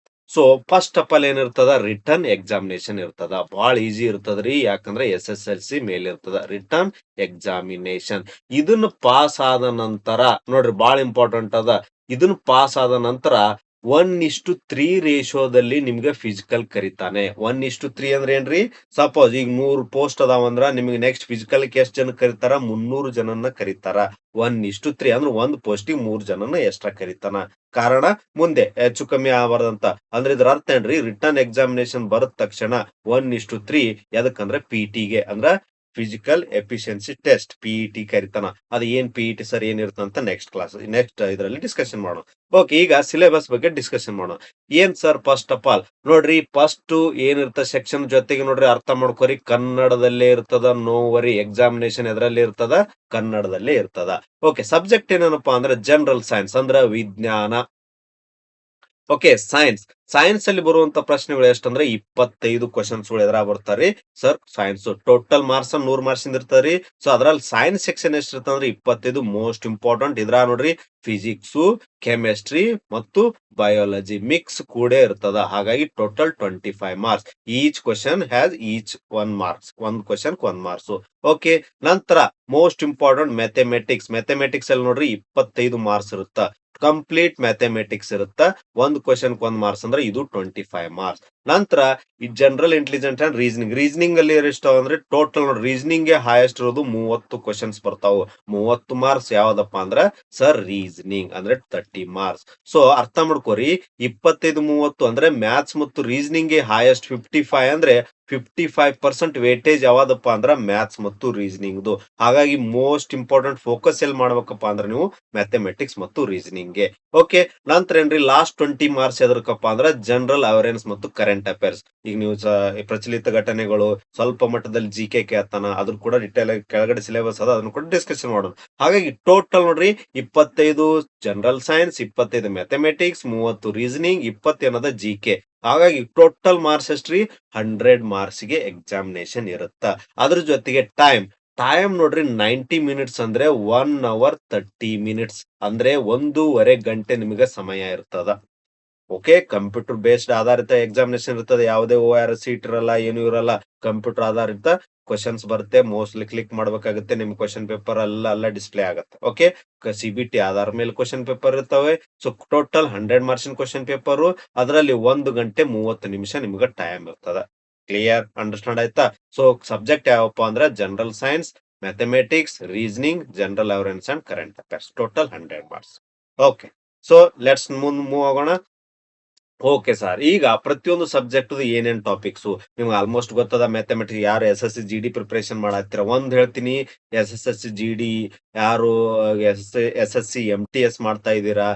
ಸೊ ಫಸ್ಟ್ ಆಫ್ ಆಲ್ ಏನಿರ್ತದ ರಿಟರ್ನ್ ಎಕ್ಸಾಮಿನೇಷನ್ ಇರ್ತದ, ಬಹಳ ಈಸಿ ಇರ್ತದ್ರಿ, ಯಾಕಂದ್ರೆ SSLC ಮೇಲೆ ಇರ್ತದ ರಿಟರ್ನ್ ಎಕ್ಸಾಮಿನೇಷನ್. ಇದನ್ನ ಪಾಸ್ ಆದ ನಂತರ ನೋಡ್ರಿ ಬಹಳ ಇಂಪಾರ್ಟೆಂಟ್ ಅದ, ಇದನ್ನ ಪಾಸ್ ಆದ ನಂತರ 1:3 ರೇಷಿಯೋದಲ್ಲಿ ನಿಮ್ಗೆ ಫಿಸಿಕಲ್ ಕರಿತಾನೆ. 1:3 ಅಂದ್ರೆ ಏನ್ರಿ, ಸಪೋಸ್ ಈಗ 100 ಪೋಸ್ಟ್ ಅದಾವಂದ್ರ ನಿಮ್ಗೆ ನೆಕ್ಸ್ಟ್ ಫಿಸಿಕಲ್ ಎಷ್ಟು ಜನ ಕರಿತಾರ, 300 ಜನನ್ನ ಕರಿತಾರ. 1:3 ಅಂದ್ರೆ ಒಂದು ಪೋಸ್ಟಿಗೆ 3 ಜನನ್ನ ಎಕ್ಸ್ಟ್ರಾ ಕರಿತಾನ. ಕಾರಣ ಮುಂದೆ ಹೆಚ್ಚು ಕಮ್ಮಿ ಆಗಬಾರ್ದಂತ. ಅಂದ್ರೆ ಇದ್ರ ಅರ್ಥ ಏನ್ರಿ, ರಿಟರ್ನ್ ಎಕ್ಸಾಮಿನೇಷನ್ ಬರದ ತಕ್ಷಣ 1:3 ಎದಕ್ಕಂದ್ರೆ PTಗೆ ಅಂದ್ರ ಫಿಸಿಕಲ್ ಎಫಿಷಿಯನ್ಸಿ ಟೆಸ್ಟ್ PET ಕರಿತಾನ. ಅದು ಏನ್ PET ಸರ್ ಏನಿರ್ತಂತ ನೆಕ್ಸ್ಟ್ ಇದರಲ್ಲಿ ಡಿಸ್ಕಷನ್ ಮಾಡೋಣ. ಓಕೆ, ಈಗ ಸಿಲೆಬಸ್ ಬಗ್ಗೆ ಡಿಸ್ಕಷನ್ ಮಾಡೋಣ. ಏನ್ ಸರ್ ಫಸ್ಟ್ ಆಫ್ ಆಲ್ ನೋಡ್ರಿ, ಫಸ್ಟ್ ಏನಿರ್ತ ಸೆಕ್ಷನ್ ಜೊತೆಗೆ ನೋಡ್ರಿ ಅರ್ಥ ಮಾಡ್ಕೋರಿ, ಕನ್ನಡದಲ್ಲೇ ಇರ್ತದ, ನೋವರಿ ಎಕ್ಸಾಮಿನೇಷನ್ ಎದ್ರಲ್ಲಿ ಇರ್ತದ, ಕನ್ನಡದಲ್ಲೇ ಇರ್ತದ. ಓಕೆ, ಸಬ್ಜೆಕ್ಟ್ ಏನಪ್ಪಾ ಅಂದ್ರೆ ಜನರಲ್ ಸೈನ್ಸ್ ಅಂದ್ರ ವಿಜ್ಞಾನ. ಓಕೆ, ಸೈನ್ಸ್ ಅಲ್ಲಿ ಬರುವಂತ ಪ್ರಶ್ನೆಗಳು ಎಷ್ಟಂದ್ರೆ 25 ಕ್ವಶನ್ಸ್ ಎದುರ ಬರ್ತಾರಿ sir. Science total marks 100 marks ಇಂದ ಇರ್ತಾರಿ. ಸೊ ಅದ್ರಲ್ಲಿ ಸೈನ್ಸ್ ಸೆಕ್ಷನ್ ಎಷ್ಟಿರ್ತಂದ್ರೆ 25 ಮೋಸ್ಟ್ ಇಂಪಾರ್ಟೆಂಟ್. ಇದ್ರ ನೋಡ್ರಿ ಫಿಸಿಕ್ಸ್, ಕೆಮಿಸ್ಟ್ರಿ ಮತ್ತು ಬಯಾಲಜಿ ಮಿಕ್ಸ್ ಕೂಡ ಇರ್ತದ. ಹಾಗಾಗಿ total 25 marks. Each question has each 1 marks, ಒಂದು ಕ್ವಶನ್ 1 ಮಾರ್ಕ್ಸ್. ಓಕೆ, ನಂತರ ಮೋಸ್ಟ್ ಇಂಪಾರ್ಟೆಂಟ್ ಮ್ಯಾಥಮೆಟಿಕ್ಸ್ ಅಲ್ಲಿ ನೋಡ್ರಿ 25 ಮಾರ್ಕ್ಸ್ ಇರುತ್ತ. ಕಂಪ್ಲೀಟ್ ಮ್ಯಾಥಮೆಟಿಕ್ಸ್ ಇರುತ್ತ, ಒಂದು ಕ್ವಶನ್ 1 ಮಾರ್ಕ್ಸ್ ಅಂದ್ರೆ ಇದು 25 ಮಾರ್ಕ್ಸ್. ನಂತರ ಈ ಜನರಲ್ ಇಂಟೆಲಿಜೆನ್ಸ್ ಅಂಡ್ ರೀಸನಿಂಗ್ ಅಲ್ಲಿ ಎಷ್ಟು ಅಂದ್ರೆ ಟೋಟಲ್ ನೋಡಿ ರೀಸನಿಂಗ್ ಗೆ ಹೈಯೆಸ್ಟ್ ಇರೋದು 30 ಕ್ವಶನ್ಸ್ ಬರ್ತಾವು. 30 ಮಾರ್ಕ್ಸ್ ಯಾವ್ದಪ್ಪ ಅಂದ್ರ ಸರ್ ರೀಸನಿಂಗ್ ಅಂದ್ರೆ 30 ಮಾರ್ಕ್ಸ್. ಸೊ ಅರ್ಥ ಮಾಡ್ಕೋರಿ, 25 30 ಅಂದ್ರೆ ಮ್ಯಾಥ್ಸ್ ಮತ್ತು ರೀಸನಿಂಗ್ ಗೆ ಹೈಯೆಸ್ಟ್ 55 ಅಂದ್ರೆ 55% ವೇಟೇಜ್ ಯಾವ್ದಪ್ಪ ಅಂದ್ರ ಮ್ಯಾಥ್ಸ್ ಮತ್ತು ರೀಸನಿಂಗ್. ಹಾಗಾಗಿ ಮೋಸ್ಟ್ ಇಂಪಾರ್ಟೆಂಟ್ ಫೋಕಸ್ ಎಲ್ಲಿ ಮಾಡ್ಬೇಕಪ್ಪ ಅಂದ್ರೆ ನೀವು ಮ್ಯಾಥಮೆಟಿಕ್ಸ್ ಮತ್ತು ರೀಸನಿಂಗ್ ಗೆ. ಓಕೆ, ನಂತರ ಏನ್ರಿ ಲಾಸ್ಟ್ 20 ಮಾರ್ಕ್ಸ್ ಎದರ್ಕಪ್ಪ ಅಂದ್ರ ಜನರಲ್ ಅವೇರ್ನೆಸ್ ಮತ್ತು ಕರೆಂಟ್ ಅಫೇರ್ಸ್. ಈಗ ನೀವು ಪ್ರಚಲಿತ ಘಟನೆಗಳು, ಸ್ವಲ್ಪ ಮಟ್ಟದಲ್ಲಿ GK ಕೇಳ್ತಾನ, ಅದ್ರ ಕೂಡ ಡಿಟೇಲ್ ಆಗಿ ಕೆಳಗಡೆ ಸಿಲೆಬಸ್ ಅದ, ಅದನ್ನ ಕೂಡ ಡಿಸ್ಕಷನ್ ಮಾಡೋಣ. ಹಾಗಾಗಿ ಟೋಟಲ್ ನೋಡ್ರಿ 25 ಜನರಲ್ ಸೈನ್ಸ್, 25 ಮ್ಯಾಥಮೆಟಿಕ್ಸ್, 30 ರೀಸನಿಂಗ್, 20 ಏನದ GK. ಹಾಗಾಗಿ ಟೋಟಲ್ ಮಾರ್ಕ್ಸ್ ಎಷ್ಟ್ರಿ 100 ಮಾರ್ಕ್ಸ್ ಗೆ ಎಕ್ಸಾಮಿನೇಷನ್ ಇರುತ್ತ. ಅದ್ರ ಜೊತೆಗೆ ಟೈಮ್ ನೋಡ್ರಿ 90 ಮಿನಿಟ್ಸ್ ಅಂದ್ರೆ 1 hour 30 ಮಿನಿಟ್ಸ್ ಅಂದ್ರೆ 1.5 ಗಂಟೆ ನಿಮಗೆ ಸಮಯ ಇರ್ತದ. ಓಕೆ, ಕಂಪ್ಯೂಟರ್ ಬೇಸ್ಡ್ ಆಧಾರಿತ ಎಕ್ಸಾಮಿನೇಷನ್ ಇರ್ತದೆ. ಯಾವುದೇ ORS ಸೀಟ್ ಇರಲ್ಲ, ಏನು ಇರಲ್ಲ, ಕಂಪ್ಯೂಟರ್ ಆಧಾರಿತ ಕ್ವಶನ್ಸ್ ಬರುತ್ತೆ. ಮೋಸ್ಟ್ಲಿ ಕ್ಲಿಕ್ ಮಾಡ್ಬೇಕಾಗುತ್ತೆ, ನಿಮ್ ಕ್ವಶನ್ ಪೇಪರ್ ಅಲ್ಲ ಡಿಸ್ಪ್ಲೇ ಆಗುತ್ತೆ. ಓಕೆ, CBT ಆಧಾರ ಮೇಲೆ ಕ್ವಶನ್ ಪೇಪರ್ ಇರ್ತವೆ. So total 100 marks question paper, ಅದರಲ್ಲಿ 1 ಗಂಟೆ 30 ನಿಮಿಷ ನಿಮ್ಗೆ ಟೈಮ್ ಇರ್ತದ. ಕ್ಲಿಯರ್ ಅಂಡರ್ಸ್ಟ್ಯಾಂಡ್ ಆಯ್ತಾ? ಸೊ ಸಬ್ಜೆಕ್ಟ್ ಯಾವಪ್ಪ ಅಂದ್ರೆ general science, mathematics, reasoning, general awareness and current affairs. Total 100 marks. Okay, so let's move ಆಗೋಣ. ಓಕೆ ಸರ್, ಈಗ ಪ್ರತಿಯೊಂದು ಸಬ್ಜೆಕ್ಟ್ ಏನೇನ್ ಟಾಪಿಕ್ಸ್ ನಿಮ್ಗೆ ಆಲ್ಮೋಸ್ಟ್ ಗೊತ್ತದ. ಮ್ಯಾಥಮೆಟಿಕ್ಸ್ ಯಾರು SSC GD ಪ್ರಿಪರೇಷನ್ ಮಾಡತ್ತೀರ ಒಂದ್ ಹೇಳ್ತೀನಿ, SSC GD ಯಾರು SSC MTS ಮಾಡ್ತಾ ಇದ್ದೀರಾ,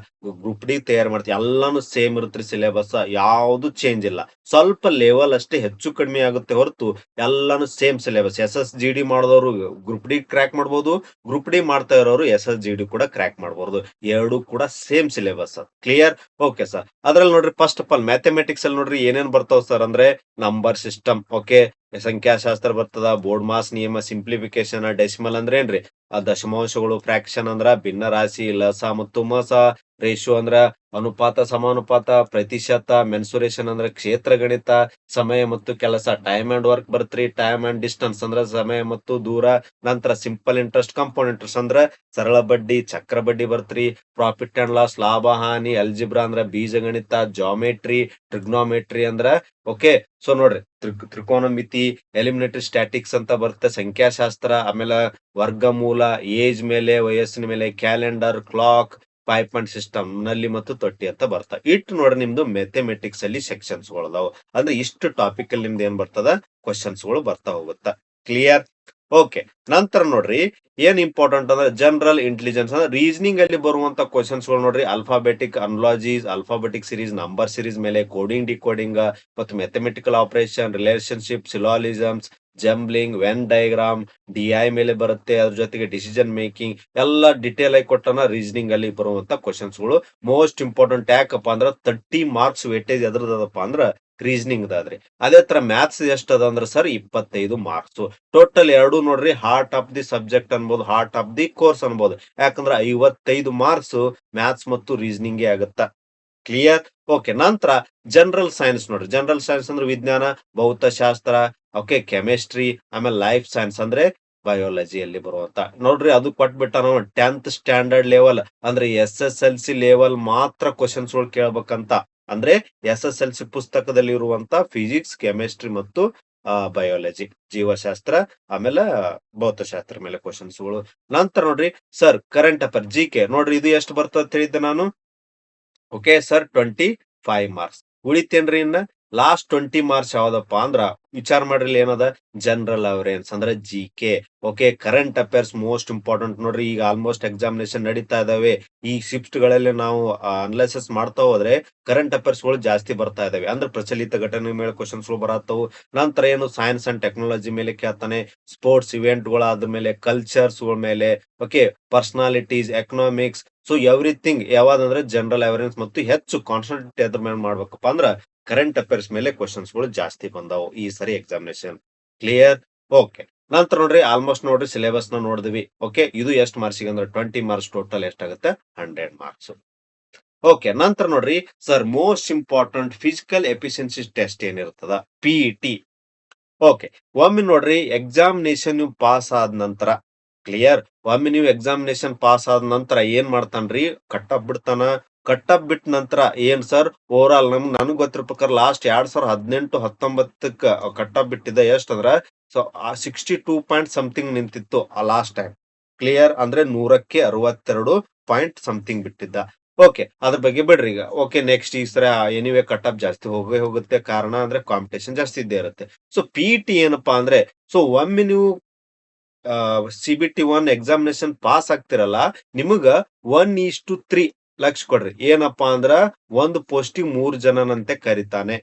ಗ್ರೂಪ್ ಡಿ ತಯಾರು ಮಾಡ್ತೀವಿ, ಎಲ್ಲಾನು ಸೇಮ್ ಇರುತ್ತೆ ಸಿಲೆಬಸ್, ಯಾವ್ದು ಚೇಂಜ್ ಇಲ್ಲ. ಸ್ವಲ್ಪ ಲೆವೆಲ್ ಅಷ್ಟೇ ಹೆಚ್ಚು ಕಡಿಮೆ ಆಗುತ್ತೆ ಹೊರತು ಎಲ್ಲಾನು ಸೇಮ್ ಸಿಲೆಬಸ್. SSGD ಮಾಡಿದವರು ಗ್ರೂಪ್ ಡಿ ಕ್ರ್ಯಾಕ್ ಮಾಡ್ಬೋದು, ಗ್ರೂಪ್ ಡಿ ಮಾಡ್ತಾ ಇರೋರು SSGD ಕೂಡ ಕ್ರ್ಯಾಕ್ ಮಾಡಬಹುದು. ಎರಡು ಕೂಡ same syllabus. Clear? Okay sir. ಅದ್ರಲ್ಲಿ ನೋಡ್ರಿ ಫಸ್ಟ್ ಆಫ್ ಆಲ್ ಮ್ಯಾಥಮೆಟಿಕ್ಸ್ ಅಲ್ಲಿ ನೋಡ್ರಿ ಏನೇನ್ ಬರ್ತಾವ ಸರ್ ಅಂದ್ರೆ ನಂಬರ್ ಸಿಸ್ಟಮ್, ಓಕೆ, ಸಂಖ್ಯಾಶಾಸ್ತ್ರ ಬರ್ತದ, ಬೋರ್ಡ್ ಮಾಸ್ ನಿಯಮ, ಸಿಂಪ್ಲಿಫಿಕೇಶನ್, ಡೆಸಿಮಲ್ ಅಂದ್ರೆ ಏನ್ರಿ ದಶಮಾಂಶಗಳು, ಫ್ರಾಕ್ಷನ್ ಅಂದ್ರ ಭಿನ್ನ ರಾಶಿ, ಲಸ ಮತ್ತು ಮಸ, ರೇಷಿಯೋ ಅಂದ್ರ ಅನುಪಾತ ಸಮಾನುಪಾತ, ಪ್ರತಿಶತ, ಮೆನ್ಸುರೇಷನ್ ಅಂದ್ರ ಕ್ಷೇತ್ರ ಗಣಿತ, ಸಮಯ ಮತ್ತು ಕೆಲಸ ಟೈಮ್ ಅಂಡ್ ವರ್ಕ್ ಬರ್ತ್ರಿ, ಟೈಮ್ ಅಂಡ್ ಡಿಸ್ಟನ್ಸ್ ಅಂದ್ರ ಸಮಯ ಮತ್ತು ದೂರ, ನಂತರ ಸಿಂಪಲ್ ಇಂಟ್ರೆಸ್ಟ್, ಕಾಂಪೌಂಡ್ ಇಂಟ್ರೆಸ್ಟ್ ಅಂದ್ರ ಸರಳ ಬಡ್ಡಿ, ಚಕ್ರ ಬಡ್ಡಿ ಬರ್ತ್ರಿ, ಪ್ರಾಫಿಟ್ ಅಂಡ್ ಲಾಸ್ ಲಾಭ ಹಾನಿ, ಅಲ್ಜಿಬ್ರಾ ಅಂದ್ರ ಬೀಜಗಣಿತ, ಜಾಮೆಟ್ರಿ, ಟ್ರಿಗ್ನೋಮೆಟ್ರಿ ಅಂದ್ರ ಓಕೆ. ಸೊ ನೋಡ್ರಿ ತ್ರಿಕೋನಮಿತಿ, ಎಲಿಮಿನೇಟರಿ ಸ್ಟ್ಯಾಟಿಕ್ಸ್ ಅಂತ ಬರುತ್ತೆ, ಸಂಖ್ಯಾಶಾಸ್ತ್ರ, ಆಮೇಲೆ ವರ್ಗಮೂಲ, ಏಜ್ ಮೇಲೆ ವಯಸ್ಸಿನ ಮೇಲೆ, calendar, clock, pipe and system, ನಲ್ಲಿ ಮತ್ತು ತೊಟ್ಟಿ ಅಂತ ಬರ್ತಾವ. ಇಟ್ಟು ನೋಡ್ರಿ ನಿಮ್ದು ಮ್ಯಾಥಮೆಟಿಕ್ಸ್ ಅಲ್ಲಿ ಸೆಕ್ಷನ್ಸ್ ಗಳು ಅಂದ್ರೆ ಇಷ್ಟು ಟಾಪಿಕ್ ಅಲ್ಲಿ ನಿಮ್ದು ಏನ್ ಬರ್ತದ ಕ್ವಶನ್ಸ್ ಗಳು ಬರ್ತಾ ಹೋಗುತ್ತ. ಕ್ಲಿಯರ್? ಓಕೆ. ನಂತರ ನೋಡ್ರಿ ಏನ್ ಇಂಪಾರ್ಟೆಂಟ್ ಅಂದ್ರೆ ಜನರಲ್ ಇಂಟೆಲಿಜೆನ್ಸ್ ಅಂದ್ರೆ ರೀಸನಿಂಗ್ ಅಲ್ಲಿ ಬರುವಂತ ಕ್ವಶನ್ಸ್ ಗಳು ನೋಡ್ರಿ, alphabetic analogies, alphabetic series, number series ಮೇಲೆ, ಕೋಡಿಂಗ್ ಡಿಕೋಡಿಂಗ್ ಮತ್ತು mathematical operation, relationship, syllogisms, jumbling, Venn diagram, DI ಮೇಲೆ ಬರುತ್ತೆ. ಅದ್ರ ಜೊತೆಗೆ ಡಿಸಿಷನ್ ಮೇಕಿಂಗ್ ಎಲ್ಲ ಡಿಟೇಲ್ ಆಗಿ ಕೊಟ್ಟನ ರೀಸನಿಂಗ್ ಅಲ್ಲಿ ಬರುವಂತ ಕ್ವಶನ್ಸ್ ಗಳು ಮೋಸ್ಟ್ ಇಂಪಾರ್ಟೆಂಟ್. ಯಾಕಪ್ಪ ಅಂದ್ರ 30 ಮಾರ್ಕ್ಸ್ ವೇಟೇಜ್ ಎದ್ರದಪ್ಪ ಅಂದ್ರ ರೀಸನಿಂಗ್ ಅದ್ರಿ. ಅದೇ ತರ ಮ್ಯಾಥ್ಸ್ ಎಷ್ಟ ಅದ ಅಂದ್ರ ಸರ್ 25 ಮಾರ್ಕ್ಸ್. ಟೋಟಲ್ ಎರಡು ನೋಡ್ರಿ ಹಾರ್ಟ್ ಆಫ್ ದಿ ಸಬ್ಜೆಕ್ಟ್ ಅನ್ಬೋದು, ಹಾರ್ಟ್ ಆಫ್ ದಿ ಕೋರ್ಸ್ ಅನ್ಬೋದು. ಯಾಕಂದ್ರ 55 ಮಾರ್ಕ್ಸ್ ಮ್ಯಾಥ್ಸ್ ಮತ್ತು ರೀಸನಿಂಗ್ ಆಗುತ್ತ. ಕ್ಲಿಯರ್? ಓಕೆ. ನಂತರ ಜನರಲ್ ಸೈನ್ಸ್ ನೋಡ್ರಿ, ಜನರಲ್ ಸೈನ್ಸ್ ಅಂದ್ರೆ ವಿಜ್ಞಾನ, ಭೌತಶಾಸ್ತ್ರ, ಓಕೆ, ಕೆಮಿಸ್ಟ್ರಿ, ಆಮೇಲೆ ಲೈಫ್ ಸೈನ್ಸ್ ಅಂದ್ರೆ ಬಯಾಲಜಿಯಲ್ಲಿ ಬರುವಂತ ನೋಡ್ರಿ. ಅದು ಕೊಟ್ಬಿಟ್ಟ ನಾವು 10th ಸ್ಟ್ಯಾಂಡರ್ಡ್ ಲೆವೆಲ್ ಅಂದ್ರೆ SSLC ಲೆವೆಲ್ ಮಾತ್ರ ಕ್ವಶನ್ಸ್ ಗಳು ಕೇಳ್ಬೇಕಂತ. ಅಂದ್ರೆ SSLC ಪುಸ್ತಕದಲ್ಲಿ ಇರುವಂತ ಫಿಸಿಕ್ಸ್, ಕೆಮಿಸ್ಟ್ರಿ ಮತ್ತು ಬಯಾಲಜಿ, ಜೀವಶಾಸ್ತ್ರ, ಆಮೇಲೆ ಭೌತಶಾಸ್ತ್ರ ಮೇಲೆ ಕ್ವಶನ್ಸ್ ಗಳು. ನಂತರ ನೋಡ್ರಿ ಸರ್ ಕರೆಂಟ್ ಅಫೇರ್ GK ನೋಡ್ರಿ, ಇದು ಎಷ್ಟು ಬರ್ತದೆ ತಿಳಿದ್ದೆ ನಾನು. Okay sir 25 marks. ಉಳಿತೇನ್ರಿ ಇನ್ನ ಲಾಸ್ಟ್ 20 ಮಾರ್ಕ್ಸ್ ಯಾವ್ದಪ್ಪ ಅಂದ್ರ ವಿಚಾರ ಮಾಡ್ರಿ ಏನದ ಜನರಲ್ ಅವೇರೆನ್ಸ್ ಅಂದ್ರೆ GK. Okay. Current affairs most important ನೋಡ್ರಿ. ಈಗ ಆಲ್ಮೋಸ್ಟ್ ಎಕ್ಸಾಮಿನೇಷನ್ ನಡೀತಾ ಇದಾವೆ. ಈ ಶಿಫ್ಟ್ ಗಳಲ್ಲಿ ನಾವು ಅನಲೈಸಿಸ್ ಮಾಡ್ತಾ ಹೋದ್ರೆ ಕರೆಂಟ್ ಅಫೇರ್ಸ್ ಗಳು ಜಾಸ್ತಿ ಬರ್ತಾ ಇದಾವೆ. ಅಂದ್ರೆ ಪ್ರಚಲಿತ ಘಟನೆ ಮೇಲೆ ಕ್ವಶನ್ಸ್ ಗಳು ಬರತ್ತವು. ನಂತರ ಏನು ಸೈನ್ಸ್ ಅಂಡ್ ಟೆಕ್ನಾಲಜಿ ಮೇಲೆ ಕೇಳ್ತಾನೆ, ಸ್ಪೋರ್ಟ್ಸ್ ಇವೆಂಟ್ ಗಳು ಆದ ಮೇಲೆ, ಕಲ್ಚರ್ಸ್ ಗಳ ಮೇಲೆ, okay, personalities, economics. So everything ಯಾವ್ದಂದ್ರೆ ಜನರಲ್ ಅವೇರೆನ್ಸ್ ಮತ್ತು ಹೆಚ್ಚು ಕಾನ್ಸಂಟ್ರೇಟ್ ಎದ್ರ ಮೇಲೆ ಮಾಡ್ಬೇಕಪ್ಪ ಅಂದ್ರ ಕರೆಂಟ್ ಅಫೇರ್ಸ್ ಮೇಲೆ ಕ್ವಶನ್ಸ್ ಗಳು ಜಾಸ್ತಿ ಬಂದಾವು ಈ ಸರಿ ಎಕ್ಸಾಮಿನೇಷನ್. ಕ್ಲಿಯರ್? ಓಕೆ. ನಂತರ ನೋಡ್ರಿ ಆಲ್ಮೋಸ್ಟ್ ನೋಡ್ರಿ ಸಿಲೆಬಸ್ ನ ನೋಡಿದ್ವಿ. ಓಕೆ. ಇದು ಎಷ್ಟು ಮಾರ್ಕ್ಸ್ ಅಂದ್ರೆ 20 ಮಾರ್ಕ್ಸ್. ಟೋಟಲ್ ಎಷ್ಟಾಗುತ್ತೆ 100 ಮಾರ್ಕ್ಸ್. ಓಕೆ. ನಂತರ ನೋಡ್ರಿ sir most important physical efficiency test ಏನಿರ್ತದ PET. ಓಕೆ. ಒಮ್ಮೆ ನೋಡ್ರಿ ಎಕ್ಸಾಮಿನೇಷನ್ ನೀವು ಪಾಸ್ ಆದ ನಂತರ, ಕ್ಲಿಯರ್, ಒಮ್ಮೆ ನೀವು ಎಕ್ಸಾಮಿನೇಷನ್ ಪಾಸ್ ಆದ ನಂತರ ಏನ್ ಮಾಡ್ತಾನ್ರಿ ಕಟ್ಟಪ್ ಬಿಡ್ತಾನ. ಕಟ್ಟಪ್ ಬಿಟ್ಟ ನಂತರ ಏನ್ ಸರ್ ಓವರ್ ಆಲ್ ನನಗ್ ಗೊತ್ತಿರೋ ಪ್ರಕಾರ ಲಾಸ್ಟ್ 2018-19 ಕಟ್ಟಪ್ ಬಿಟ್ಟಿದ್ದ ಎಷ್ಟಂದ್ರ ಸೊ 62 ಪಾಯಿಂಟ್ ಸಮಥಿಂಗ್ ನಿಂತಿತ್ತು ಆ ಲಾಸ್ಟ್ ಟೈಮ್. ಕ್ಲಿಯರ್? ಅಂದ್ರೆ 100ಕ್ಕೆ 62 ಪಾಯಿಂಟ್ ಸಮಥಿಂಗ್ ಬಿಟ್ಟಿದ್ದ. ಓಕೆ. ಅದ್ರ ಬಗ್ಗೆ ಬಿಡ್ರಿ ಈಗ. ಓಕೆ. ನೆಕ್ಸ್ಟ್ ಈ ಸರ ಎನಿವೇ ಕಟ್ಟಪ್ ಜಾಸ್ತಿ ಹೋಗುತ್ತೆ. ಕಾರಣ ಅಂದ್ರೆ ಕಾಂಪಿಟೇಷನ್ ಜಾಸ್ತಿ ಇದ್ದೇ ಇರುತ್ತೆ. ಸೊ PET ಏನಪ್ಪಾ ಅಂದ್ರೆ ಸೊ ಒಮ್ಮೆ ನೀವು CBT 1 ಎಕ್ಸಾಮಿನೇಷನ್ ಪಾಸ್ ಆಗ್ತಿರಲ್ಲ, ನಿಮಗ 1:3 ಲಕ್ಷ ಕೊಡ್ರಿ. ಏನಪ್ಪಾ ಅಂದ್ರ ಒಂದು ಪೋಸ್ಟಿಗೆ 3 ಜನನಂತೆ ಕರಿತಾನೆ.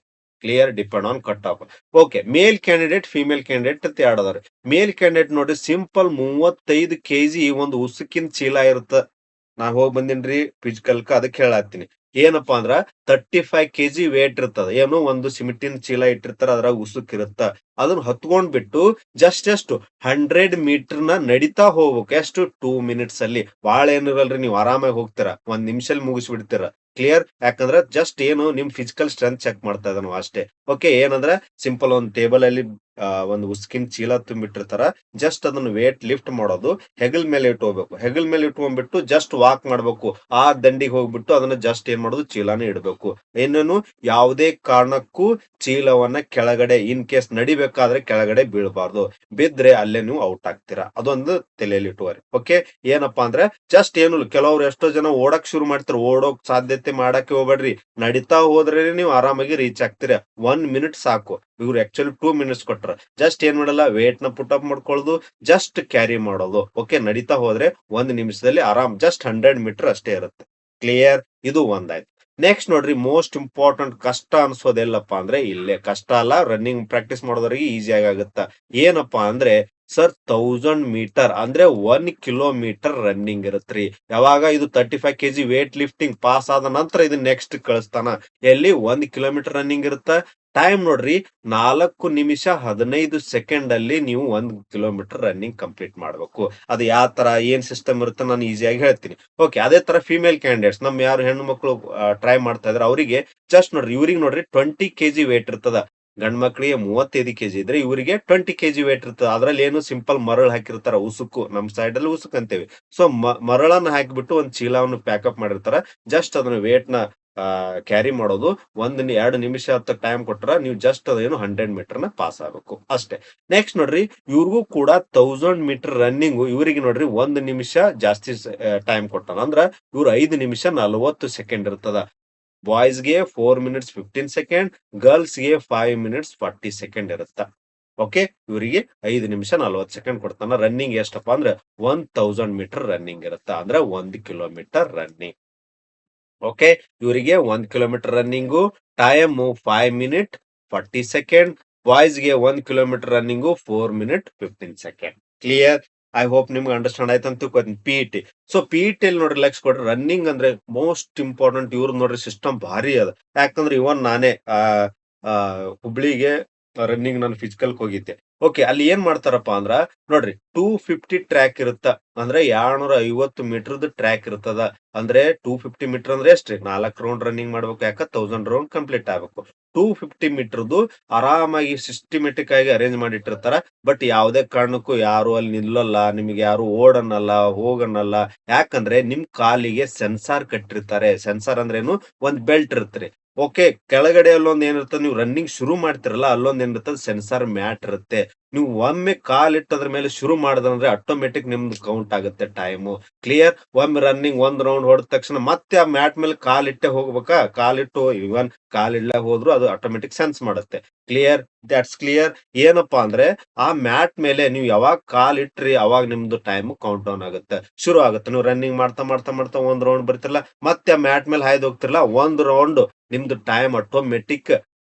Clear? Depend on cut off. Okay. Male candidate, female candidate ಅಂತ ಎರಡು ಅದಾವ್ರಿ. ಮೇಲ್ ಕ್ಯಾಂಡಿಡೇಟ್ ನೋಡ್ರಿ ಸಿಂಪಲ್ 35 kg ಒಂದು ಉಸುಕಿನ ಚೀಲ ಇರುತ್ತ. ನಾ ಹೋಗಿ ಬಂದಿನ್ರಿ ಫಿಸಿಕಲ್ ಅದಕ್ಕೆ ಹೇಳತ್ತೀನಿ. ಏನಪ್ಪಾ ಅಂದ್ರ 35 kg ವೇಟ್ ಇರ್ತದ. ಏನು ಒಂದು ಸಿಮೆಂಟಿನ ಚೀಲ ಇಟ್ಟಿರ್ತಾರ, ಅದ್ರಾಗ ಉಸುಕ್ ಇರುತ್ತ. ಅದನ್ನ ಹೊತ್ಕೊಂಡ್ ಬಿಟ್ಟು ಜಸ್ಟ್ 100 ಮೀಟರ್ ನ ನಡಿತಾ ಹೋಗ್ಬೇಕು. ಎಷ್ಟು 2 ಮಿನಿಟ್ಸ್ ಅಲ್ಲಿ. ಬಾಳ ಏನಿರಲ್ರಿ, ನೀವು ಆರಾಮಾಗಿ ಹೋಗ್ತೀರಾ, 1 ನಿಮಿಷದಲ್ಲಿ ಮುಗಿಸ್ಬಿಡ್ತೀರ. ಕ್ಲಿಯರ್? ಯಾಕಂದ್ರೆ ಜಸ್ಟ್ ಏನು ನಿಮ್ ಫಿಸಿಕಲ್ ಸ್ಟ್ರೆಂತ್ ಚೆಕ್ ಮಾಡ್ತಾ ಇದ್ದಾನು ಅಷ್ಟೇ. ಓಕೆ. ಏನಂದ್ರೆ ಸಿಂಪಲ್ ಒಂದು ಟೇಬಲ್ ಅಲ್ಲಿ ಒಂದು ಉಸ್ಕಿನ ಚೀಲ ತುಂಬಿಟ್ಟಿರ್ತಾರ. ಜಸ್ಟ್ ಅದನ್ನ ವೇಟ್ ಲಿಫ್ಟ್ ಮಾಡೋದು, ಹೆಗಲ್ ಮೇಲೆ ಇಟ್ಕೋಬೇಕು. ಹೆಗಲ್ ಮೇಲೆ ಇಟ್ಕೊಂಡ್ಬಿಟ್ಟು ಜಸ್ಟ್ ವಾಕ್ ಮಾಡ್ಬೇಕು. ಆ ದಂಡಿಗೆ ಹೋಗ್ಬಿಟ್ಟು ಅದನ್ನ ಜಸ್ಟ್ ಏನ್ ಮಾಡೋದು ಚೀಲಾನ ಇಡಬೇಕು. ಇನ್ನೇನು ಯಾವುದೇ ಕಾರಣಕ್ಕೂ ಚೀಲವನ್ನ ಕೆಳಗಡೆ ಇನ್ ಕೇಸ್ ನಡಿಬೇಕಾದ್ರೆ ಕೆಳಗಡೆ ಬೀಳಬಾರ್ದು. ಬಿದ್ರೆ ಅಲ್ಲೇ ನೀವು ಔಟ್ ಆಗ್ತೀರಾ. ಅದೊಂದು ತಲೆಯಲ್ಲಿ ಇಟ್ಟುವರಿ. ಓಕೆ. ಏನಪ್ಪಾ ಅಂದ್ರೆ ಜಸ್ಟ್ ಏನು ಕೆಲವ್ರು ಎಷ್ಟೋ ಜನ ಓಡಕ್ ಶುರು ಮಾಡ್ತಾರೆ. ಓಡೋಕ್ ಸಾಧ್ಯತೆ ಮಾಡಕ್ಕೆ ಹೋಗ್ಬೇಡ್ರಿ. ನಡಿತಾ ಹೋದ್ರೆ ನೀವು ಆರಾಮಾಗಿ ರೀಚ್ ಆಗ್ತೀರಾ. 1 ಮಿನಿಟ್ ಸಾಕು. ಇವ್ರು ಆಕ್ಚುಲಿ 2 ಮಿನಿಟ್ಸ್ ಕೊಟ್ರ. ಜಸ್ಟ್ ಏನ್ ಮಾಡಲ್ಲ, ವೇಟ್ ನ ಪುಟ್ ಅಪ್ ಮಾಡ್ಕೊಳ್ಳೋದು, ಜಸ್ಟ್ ಕ್ಯಾರಿ ಮಾಡೋದು. ಓಕೆ. ನಡೀತಾ ಹೋದ್ರೆ 1 ನಿಮಿಷದಲ್ಲಿ ಆರಾಮ್ ಜಸ್ಟ್ 100 ಮೀಟರ್ ಅಷ್ಟೇ ಇರುತ್ತೆ. ಕ್ಲಿಯರ್? ಇದು ಒಂದಾಯ್ತು. ನೆಕ್ಸ್ಟ್ ನೋಡ್ರಿ ಮೋಸ್ಟ್ ಇಂಪಾರ್ಟೆಂಟ್ ಕಷ್ಟ ಅನ್ಸೋದೆಲ್ಲಪ್ಪ ಅಂದ್ರೆ ಇಲ್ಲೇ ಕಷ್ಟ ಅಲ್ಲ, ರನ್ನಿಂಗ್ ಪ್ರಾಕ್ಟೀಸ್ ಮಾಡೋದ್ರಿಗೆ ಈಸಿ ಆಗುತ್ತ. ಏನಪ್ಪಾ ಅಂದ್ರೆ ಸರ್ 1000 ಮೀಟರ್ ಅಂದ್ರೆ 1 ಕಿಲೋಮೀಟರ್ ರನ್ನಿಂಗ್ ಇರುತ್ತ್ರಿ. ಯಾವಾಗ ಇದು 35 ಕೆಜಿ ವೇಟ್ ಲಿಫ್ಟಿಂಗ್ ಪಾಸ್ ಆದ ನಂತರ ಇದು ನೆಕ್ಸ್ಟ್ ಕಳಿಸ್ತಾನ. ಎಲ್ಲಿ 1 ಕಿಲೋಮೀಟರ್ ರನ್ನಿಂಗ್ ಇರುತ್ತ. ಟೈಮ್ ನೋಡ್ರಿ 4 ನಿಮಿಷ 15 ಸೆಕೆಂಡ್ ಅಲ್ಲಿ ನೀವು 1 ಕಿಲೋಮೀಟರ್ ರನ್ನಿಂಗ್ ಕಂಪ್ಲೀಟ್ ಮಾಡ್ಬೇಕು. ಅದು ಯಾವ ತರ ಏನ್ ಸಿಸ್ಟಮ್ ಇರುತ್ತೆ ನಾನು ಈಸಿಯಾಗಿ ಹೇಳ್ತೀನಿ. ಓಕೆ, ಅದೇ ತರ ಫಿಮೇಲ್ ಕ್ಯಾಂಡಿಡೇಟ್ಸ್ ನಮ್ ಯಾರು ಹೆಣ್ಣು ಮಕ್ಕಳು ಟ್ರೈ ಮಾಡ್ತಾ ಇದಾರೆ ಅವರಿಗೆ ಜಸ್ಟ್ ನೋಡ್ರಿ, ಇವ್ರಿಗೆ ನೋಡ್ರಿ 20 ಕೆಜಿ ವೇಟ್ ಇರ್ತದ. ಗಂಡ್ ಮಕ್ಳಿಗೆ 35 ಕೆಜಿ ಇದ್ರೆ ಇವರಿಗೆ 20 ಕೆಜಿ ವೇಟ್ ಇರ್ತದೆ. ಅದ್ರಲ್ಲಿ ಏನು ಸಿಂಪಲ್ ಮರಳು ಹಾಕಿರ್ತಾರ, ಉಸುಕು, ನಮ್ ಸೈಡ್ ಅಲ್ಲಿ ಉಸುಕ್ ಅಂತೇವಿ. ಸೊ ಮರಳನ್ನ ಹಾಕಿಬಿಟ್ಟು ಒಂದ್ ಚೀಲವನ್ನು ಪ್ಯಾಕಪ್ ಮಾಡಿರ್ತಾರ. ಜಸ್ಟ್ ಅದನ್ನ ವೇಟ್ ನ ಕ್ಯಾರಿ ಮಾಡೋದು. 2 ನಿಮಿಷ ಟೈಮ್ ಕೊಟ್ರ ನೀವು ಜಸ್ಟ್ ಅದೇನು 100 ಮೀಟರ್ ನ ಪಾಸ್ ಆಗ್ಬೇಕು ಅಷ್ಟೇ. ನೆಕ್ಸ್ಟ್ ನೋಡ್ರಿ, ಇವ್ರಿಗೂ ಕೂಡ 1000 ಮೀಟರ್ ರನ್ನಿಂಗ್ ಇವರಿಗೆ ನೋಡ್ರಿ 1 ನಿಮಿಷ ಜಾಸ್ತಿ ಟೈಮ್ ಕೊಟ್ಟಾನ. ಅಂದ್ರ ಇವ್ರು 5 ನಿಮಿಷ 40 ಸೆಕೆಂಡ್ ಇರ್ತದ. ಬಾಯ್ಸ್ಗೆ 4 ಮಿನಿಟ್ಸ್ 15 ಸೆಕೆಂಡ್, ಗರ್ಲ್ಸ್ಗೆ 5 ಮಿನಿಟ್ಸ್ 40 ಸೆಕೆಂಡ್ ಇರುತ್ತ. ಓಕೆ, ಇವರಿಗೆ 5 ನಿಮಿಷ 40 ಸೆಕೆಂಡ್ ಕೊಡ್ತಾನ. ರನ್ನಿಂಗ್ ಎಷ್ಟಪ್ಪ ಅಂದ್ರೆ 1000 ಮೀಟರ್ ರನ್ನಿಂಗ್ ಇರುತ್ತ, ಅಂದ್ರೆ 1 ಕಿಲೋಮೀಟರ್ ರನ್ನಿಂಗ್. ಓಕೆ, ಇವರಿಗೆ 1 kilometre running time 5 minute 40 second. ಬಾಯ್ಸ್ಗೆ 1 kilometre running 4 minute 15 second. Clear? I hope ನಿಮ್ಗೆ ಅಂಡರ್ಸ್ಟ್ಯಾಂಡ್ ಆಯ್ತು ಅಂತ PET. ಸೊ PET ಅಲ್ಲಿ ನೋಡ್ರಿ ಲಕ್ಷ ಕೊಡ್ರಿ, ರನ್ನಿಂಗ್ ಅಂದ್ರೆ ಮೋಸ್ಟ್ ಇಂಪಾರ್ಟೆಂಟ್. ಇವ್ರ ನೋಡ್ರಿ ಸಿಸ್ಟಮ್ ಭಾರಿ ಅದ. ಯಾಕಂದ್ರೆ ಇವನ್ ನಾನೇ ಹುಬ್ಳಿಗೆ ರನ್ನಿಂಗ್ ನಾನು ಫಿಸಿಕಲ್ ಹೋಗಿದ್ದೆ. ಓಕೆ, ಅಲ್ಲಿ ಏನ್ ಮಾಡ್ತಾರಪ್ಪ ಅಂದ್ರ ನೋಡ್ರಿ 250 ಟ್ರ್ಯಾಕ್ ಇರುತ್ತ. ಅಂದ್ರೆ 250 ಮೀಟರ್ದ ಟ್ರ್ಯಾಕ್ ಇರ್ತದ. ಅಂದ್ರೆ 250 ಮೀಟರ್ ಅಂದ್ರೆ ಎಷ್ಟ್ರಿ, 4 ರೌಂಡ್ ರನ್ನಿಂಗ್ ಮಾಡ್ಬೇಕು. ಯಾಕ 1000 ರೌಂಡ್ ಕಂಪ್ಲೀಟ್ ಆಗ್ಬೇಕು. 250 ಮೀಟರ್ದು ಆರಾಮಾಗಿ ಸಿಸ್ಟಮೆಟಿಕ್ ಆಗಿ ಅರೇಂಜ್ ಮಾಡಿಟ್ಟಿರ್ತಾರ. ಬಟ್ ಯಾವುದೇ ಕಾರಣಕ್ಕೂ ಯಾರು ಅಲ್ಲಿ ನಿಲ್ಲಲ್ಲ, ನಿಮಗೆ ಯಾರು ಓಡನ್ನಲ್ಲ, ಹೋಗನ್ನಲ್ಲ. ಯಾಕಂದ್ರೆ ನಿಮ್ ಕಾಲಿಗೆ ಸೆನ್ಸಾರ್ ಕಟ್ಟಿರ್ತಾರೆ. ಸೆನ್ಸಾರ್ ಅಂದ್ರೆ ಏನು, ಒಂದ್ ಬೆಲ್ಟ್ ಇರುತ್ತೆ. ಓಕೆ, ಕೆಳಗಡೆ ಅಲ್ಲೊಂದ್ ಏನಿರ್ತದೆ, ನೀವು ರನ್ನಿಂಗ್ ಶುರು ಮಾಡ್ತಿರಲ್ಲ ಅಲ್ಲೊಂದ್ ಏನಿರ್ತದೆ, ಸೆನ್ಸಾರ್ ಮ್ಯಾಟ್ ಇರುತ್ತೆ. ನೀವು ಒಮ್ಮೆ ಕಾಲಿಟ್ಟು ಅದ್ರ ಮೇಲೆ ಶುರು ಮಾಡಿದ್ರೆ ಆಟೋಮೆಟಿಕ್ ನಿಮ್ದು ಕೌಂಟ್ ಆಗುತ್ತೆ ಟೈಮು. ಕ್ಲಿಯರ್? ಒಮ್ಮೆ ರನ್ನಿಂಗ್ 1 ರೌಂಡ್ ಹೊಡೆದ ತಕ್ಷಣ ಮತ್ತೆ ಆ ಮ್ಯಾಟ್ ಮೇಲೆ ಕಾಲಿಟ್ಟೆ ಹೋಗ್ಬೇಕಾ? ಕಾಲಿಟ್ಟು ಇವನ್ ಕಾಲಿಡ್ಲ ಹೋದ್ರು ಅದು ಆಟೋಮೆಟಿಕ್ ಸೆನ್ಸ್ ಮಾಡುತ್ತೆ. ಕ್ಲಿಯರ್? That's clear. ಏನಪ್ಪಾ ಅಂದ್ರೆ ಆ ಮ್ಯಾಟ್ ಮೇಲೆ ನೀವು ಯಾವಾಗ ಕಾಲಿಟ್ರಿ ಅವಾಗ ನಿಮ್ದು ಟೈಮ್ ಕೌಂಟ್ ಡೌನ್ ಆಗುತ್ತೆ, ಶುರು ಆಗುತ್ತೆ. ನೀವು ರನ್ನಿಂಗ್ ಮಾಡ್ತಾ ಮಾಡ್ತಾ ಮಾಡ್ತಾ 1 ರೌಂಡ್ ಬರ್ತಿರಲ್ಲ, ಮತ್ತೆ ಆ ಮ್ಯಾಟ್ ಮೇಲೆ ಹಾಯ್ದು ಹೋಗ್ತಿರಲ್ಲ, 1 ರೌಂಡ್ ನಿಮ್ದು ಟೈಮ್ ಆಟೋಮೆಟಿಕ್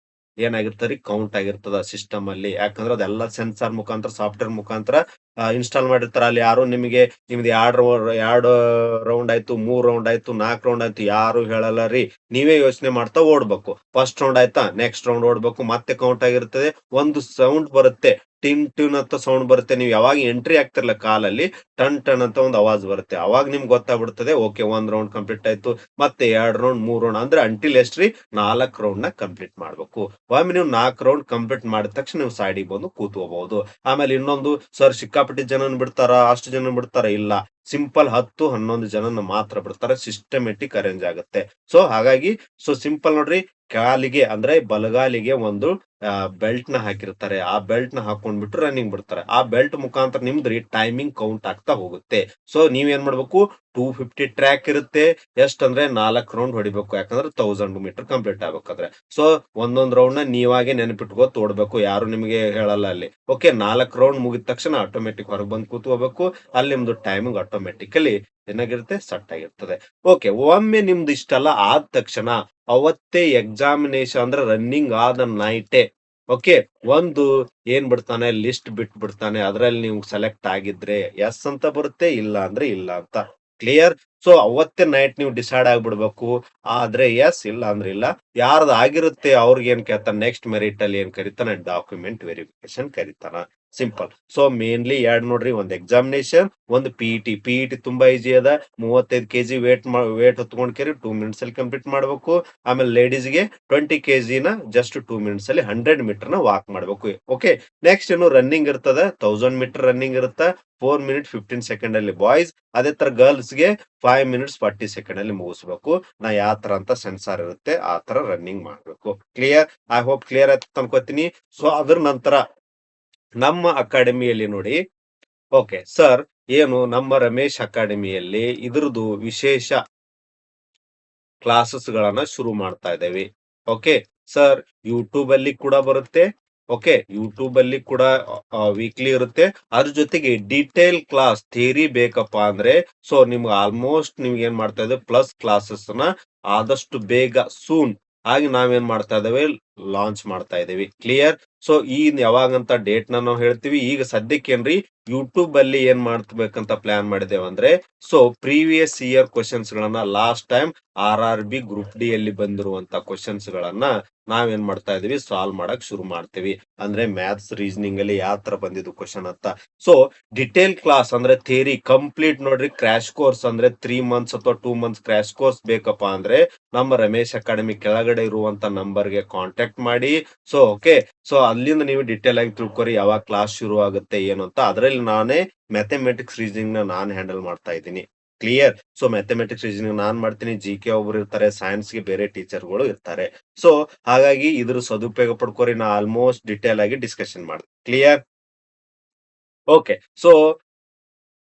ಏನಾಗಿರ್ತದೆ, ಕೌಂಟ್ ಆಗಿರ್ತದ ಸಿಸ್ಟಮ್ ಅಲ್ಲಿ. ಯಾಕಂದ್ರೆ ಅದೆಲ್ಲ ಸೆನ್ಸಾರ್ ಮುಖಾಂತರ, ಸಾಫ್ಟ್ವೇರ್ ಮುಖಾಂತರ ಇನ್ಸ್ಟಾಲ್ ಮಾಡಿರ್ತಾರ. ಅಲ್ಲಿ ಯಾರು ನಿಮಗೆ ನಿಮ್ದು 2 ರೌಂಡ್ ಆಯ್ತು, 3 ರೌಂಡ್ ಆಯ್ತು, 4 ರೌಂಡ್ ಆಯ್ತು ಯಾರು ಹೇಳಲ್ಲ ರೀ. ನೀವೇ ಯೋಚನೆ ಮಾಡ್ತಾ ಓಡ್ಬೇಕು. ಫಸ್ಟ್ ರೌಂಡ್ ಆಯ್ತಾ, ನೆಕ್ಸ್ಟ್ ರೌಂಡ್ ಓಡ್ಬೇಕು, ಮತ್ತೆ ಕೌಂಟ್ ಆಗಿರ್ತದೆ. ಒಂದು ಸೌಂಡ್ ಬರುತ್ತೆ, ಟಿನ್ ಟಿನ್ ಅಂತ ಸೌಂಡ್ ಬರುತ್ತೆ. ನೀವು ಯಾವಾಗ ಎಂಟ್ರಿ ಆಗ್ತಿರಲ್ಲ ಕಾಲಲ್ಲಿ, ಟನ್ ಟನ್ ಅಂತ ಒಂದು ಆವಾಜ್ ಬರುತ್ತೆ. ಅವಾಗ ನಿಮ್ಗೆ ಗೊತ್ತಾಗ್ಬಿಡ್ತದೆ, ಓಕೆ 1 ರೌಂಡ್ ಕಂಪ್ಲೀಟ್ ಆಯ್ತು. ಮತ್ತೆ 2 ರೌಂಡ್, 3 ರೌಂಡ್ ಅಂದ್ರೆ ಅಂಟಿಲ್ ಎಷ್ಟ್ರಿ 4 ರೌಂಡ್ ನ ಕಂಪ್ಲೀಟ್ ಮಾಡ್ಬೇಕು. ಒಮ್ಮೆ ನೀವು 4 ರೌಂಡ್ ಕಂಪ್ಲೀಟ್ ಮಾಡಿದ ತಕ್ಷಣ ನೀವು ಸೈಡಿಗೆ ಬಂದು ಕೂತ್ಕೋಬಹುದು. ಆಮೇಲೆ ಇನ್ನೊಂದು, ಸರ್ ಸಿಕ್ಕಾಪಟ್ಟಿ ಜನನ್ ಬಿಡ್ತಾರ, ಅಷ್ಟು ಜನ ಬಿಡ್ತಾರ? ಇಲ್ಲ, ಸಿಂಪಲ್ 10-11 ಜನನ ಮಾತ್ರ ಬಿಡ್ತಾರೆ. ಸಿಸ್ಟಮೆಟಿಕ್ ಅರೇಂಜ್ ಆಗುತ್ತೆ. ಸೊ ಹಾಗಾಗಿ ಸಿಂಪಲ್ ನೋಡ್ರಿ, ಕಾಲಿಗೆ ಅಂದ್ರೆ ಬಲಗಾಲಿಗೆ ಒಂದು ಬೆಲ್ಟ್ ನ ಹಾಕಿರ್ತಾರೆ. ಆ ಬೆಲ್ಟ್ ನ ಹಾಕೊಂಡ್ಬಿಟ್ಟು ರನ್ನಿಂಗ್ ಬಿಡ್ತಾರೆ. ಆ ಬೆಲ್ಟ್ ಮುಖಾಂತರ ನಿಮ್ದ್ರಿ ಟೈಮಿಂಗ್ ಕೌಂಟ್ ಆಗ್ತಾ ಹೋಗುತ್ತೆ. ಸೊ ನೀವೇನ್ ಮಾಡ್ಬೇಕು, 250 ಟ್ರ್ಯಾಕ್ ಇರುತ್ತೆ. ಎಷ್ಟಂದ್ರೆ 4 ರೌಂಡ್ ಹೊಡಿಬೇಕು. ಯಾಕಂದ್ರೆ 1000 ಮೀಟರ್ ಕಂಪ್ಲೀಟ್ ಆಗ್ಬೇಕಾದ್ರೆ. ಸೊ ಒಂದೊಂದ್ ರೌಂಡ್ ನ ನೀವಾಗೆ ನೆನಪಿಟ್ಕೋತ ಓಡ್ಬೇಕು, ಯಾರು ನಿಮಗೆ ಹೇಳಲ್ಲ ಅಲ್ಲಿ. ಓಕೆ, 4 ರೌಂಡ್ ಮುಗಿದ ತಕ್ಷಣ ಆಟೋಮೆಟಿಕ್ ಹೊರಗೆ ಬಂದು ಕೂತ್ಕೋಬೇಕು. ಅಲ್ಲಿ ನಿಮ್ದು ಟೈಮಿಂಗ್ ಆಟೋಮೆಟಿಕಲಿ ಏನಾಗಿರುತ್ತೆ, ಸೆಟ್ ಆಗಿರ್ತದೆ. ಓಕೆ, ಒಮ್ಮೆ ನಿಮ್ದು ಇಷ್ಟೆಲ್ಲ ಆದ ತಕ್ಷಣ ಅವತ್ತೇ ಎಕ್ಸಾಮಿನೇಷನ್ ಅಂದ್ರೆ ರನ್ನಿಂಗ್ ಆದ ನೈಟೇ ಓಕೆ ಒಂದು ಏನ್ ಬಿಡ್ತಾನೆ, ಲಿಸ್ಟ್ ಬಿಡ್ತಾನೆ. ಅದ್ರಲ್ಲಿ ನೀವು ಸೆಲೆಕ್ಟ್ ಆಗಿದ್ರೆ ಎಸ್ ಅಂತ ಬರುತ್ತೆ, ಇಲ್ಲ ಅಂದ್ರೆ ಇಲ್ಲ ಅಂತ. ಕ್ಲಿಯರ್? ಸೊ ಅವತ್ತೇ ನೈಟ್ ನೀವು ಡಿಸೈಡ್ ಆಗ್ಬಿಡ್ಬೇಕು. ಆದ್ರೆ ಎಸ್, ಇಲ್ಲ ಅಂದ್ರೆ ಇಲ್ಲ. ಯಾರ್ದು ಆಗಿರುತ್ತೆ ಅವ್ರಿಗೆ ಏನ್ ಕೇಳ್ತಾನೆ, ನೆಕ್ಸ್ಟ್ ಮೆರಿಟ್ ಅಲ್ಲಿ ಏನ್ ಕರಿತಾನೆ, ಡಾಕ್ಯುಮೆಂಟ್ ವೆರಿಫಿಕೇಶನ್ ಕರಿತಾನ. ಸಿಂಪಲ್. ಸೊ ಮೇನ್ಲಿ ಎರಡ್ ನೋಡ್ರಿ, ಒಂದ್ ಎಕ್ಸಾಮಿನೇಷನ್, ಒಂದು PET ತುಂಬಾ ಈಜಿ ಅದ. 35 kg ವೇಟ್ ಹೊತ್ಕೊಂಡ್ ಕೇರಿ 2 ಮಿನಿಟ್ಸ್ ಅಲ್ಲಿ ಕಂಪ್ಲೀಟ್ ಮಾಡ್ಬೇಕು. ಆಮೇಲೆ ಲೇಡೀಸ್ಗೆ 20 kg ನ ಜಸ್ಟ್ 2 ಮಿನಿಟ್ಸ್ ಅಲ್ಲಿ 100 ಮೀಟರ್ ನ ವಾಕ್ ಮಾಡ್ಬೇಕು. ಓಕೆ, ನೆಕ್ಸ್ಟ್ ಏನು ರನ್ನಿಂಗ್ ಇರ್ತದ, 1000 ಮೀಟರ್ ರನ್ನಿಂಗ್ ಇರುತ್ತ, 4 ಮಿನಿಟ್ 15 ಸೆಕೆಂಡ್ ಅಲ್ಲಿ ಬಾಯ್ಸ್. ಅದೇ ತರ ಗರ್ಲ್ಸ್ ಗೆ 5 ಮಿನಿಟ್ಸ್ 40 ಸೆಕೆಂಡ್ ಅಲ್ಲಿ ಮುಗಿಸ್ಬೇಕು. ನಾ ಯಾವ ತರ ಅಂತ ಸೆನ್ಸಾರ್ ಇರುತ್ತೆ ಆ ತರ ರನ್ನಿಂಗ್ ಮಾಡ್ಬೇಕು. ಕ್ಲಿಯರ್? ಐ ಹೋಪ್ ಕ್ಲಿಯರ್ ಆಯ್ತು ಅನ್ಕೋತೀನಿ. ಸೊ ಅದ್ರ ನಂತರ ನಮ್ಮ ಅಕಾಡೆಮಿಯಲ್ಲಿ ನೋಡಿ, ಓಕೆ ಸರ್, ಏನು ನಮ್ಮ ರಮೇಶ್ ಅಕಾಡೆಮಿಯಲ್ಲಿ ಇದ್ರದ್ದು ವಿಶೇಷ ಕ್ಲಾಸಸ್ ಗಳನ್ನ ಶುರು ಮಾಡ್ತಾ ಇದ್ದೇವೆ. ಓಕೆ ಸರ್, ಯೂಟ್ಯೂಬ್ ಅಲ್ಲಿ ಕೂಡ ಬರುತ್ತೆ. ಓಕೆ, ಯೂಟ್ಯೂಬ್ ಅಲ್ಲಿ ಕೂಡ ವೀಕ್ಲಿ ಇರುತ್ತೆ. ಅದ್ರ ಜೊತೆಗೆ ಡೀಟೇಲ್ ಕ್ಲಾಸ್ ಥಿಯರಿ ಬೇಕಪ್ಪ ಅಂದ್ರೆ ಸೊ ನಿಮ್ಗೆ ಆಲ್ಮೋಸ್ಟ್ ನಿಮ್ಗೆ ಏನ್ ಮಾಡ್ತಾ ಇದ್ದೇವೆ, ಪ್ಲಸ್ ಕ್ಲಾಸಸ್ ನ ಆದಷ್ಟು ಬೇಗ ಸೂನ್ ಆಗಿ ನಾವೇನ್ ಮಾಡ್ತಾ ಇದ್ದೇವೆ, ಲಾಂಚ್ ಮಾಡ್ತಾ ಇದೀವಿ. ಕ್ಲಿಯರ್? ಸೊ ಯಾವಾಗಂತ ಡೇಟ್ ನಾವು ಹೇಳ್ತೀವಿ. ಈಗ ಸದ್ಯಕ್ಕೇನ್ರಿ ಯೂಟ್ಯೂಬ್ ಅಲ್ಲಿ ಏನ್ ಮಾಡ್ಬೇಕಂತ ಪ್ಲಾನ್ ಮಾಡಿದೇವಂದ್ರೆ, ಸೊ ಪ್ರೀವಿಯಸ್ ಇಯರ್ ಕ್ವೆಷನ್ಸ್ ಗಳನ್ನ last time RRB group D ಯಲ್ಲಿ ಬಂದಿರುವಂತ ಕ್ವೆಶ್ಚನ್ಸ್ ಗಳನ್ನ ನಾವೇನ್ ಮಾಡ್ತಾ ಇದೀವಿ, ಸಾಲ್ವ್ ಮಾಡಕ್ ಶುರು ಮಾಡ್ತೀವಿ. ಅಂದ್ರೆ ಮ್ಯಾಥ್ಸ್ ರೀಸನಿಂಗ್ ಅಲ್ಲಿ ಯಾವ ತರ ಬಂದಿದ್ದು ಕ್ವೆಶ್ಚನ್ ಅಂತ. ಸೊ ಡಿಟೇಲ್ ಕ್ಲಾಸ್ ಅಂದ್ರೆ ಥಿಯರಿ ಕಂಪ್ಲೀಟ್ ನೋಡ್ರಿ, ಕ್ರಾಶ್ ಕೋರ್ಸ್ ಅಂದ್ರೆ 3 ಮಂತ್ಸ್ ಅಥವಾ 2 ಮಂತ್ಸ್ ಕ್ರಾಶ್ ಕೋರ್ಸ್ ಬೇಕಪ್ಪ ಅಂದ್ರೆ ನಮ್ಮ ರಮೇಶ್ ಅಕಾಡೆಮಿ ಕೆಳಗಡೆ ಇರುವಂತ ನಂಬರ್ಗೆ ಕಾಂಟ್ಯಾಕ್ಟ್ ಮಾಡಿ. ಸೊ ಓಕೆ, ಸೊ ಅಲ್ಲಿಂದ ನೀವು ಡಿಟೇಲ್ ಆಗಿ ತಿಳ್ಕೊರಿ ಯಾವಾಗ ಕ್ಲಾಸ್ ಶುರು ಆಗುತ್ತೆ ಏನು ಅಂತ. ಅದರಲ್ಲಿ ನಾನೇ ಮ್ಯಾಥಮೆಟಿಕ್ಸ್ ರೀಸನಿಂಗ್ ನ ನಾನ್ ಹ್ಯಾಂಡಲ್ ಮಾಡ್ತಾ ಇದ್ದೀನಿ. ಕ್ಲಿಯರ್? ಸೊ ಮ್ಯಾಥಮೆಟಿಕ್ಸ್ ರೀಸನಿಂಗ್ ನಾನ್ ಮಾಡ್ತೀನಿ, GK ಒಬ್ರು ಇರ್ತಾರೆ, ಸೈನ್ಸ್ ಗೆ ಬೇರೆ ಟೀಚರ್ಗಳು ಇರ್ತಾರೆ. ಸೊ ಹಾಗಾಗಿ ಇದ್ರ ಸದುಪಯೋಗ ಪಡ್ಕೋರಿ. ನಾ ಆಲ್ಮೋಸ್ಟ್ ಡಿಟೇಲ್ ಆಗಿ ಡಿಸ್ಕಷನ್ ಮಾಡ್ತೀನಿ. ಕ್ಲಿಯರ್? ಓಕೆ, ಸೊ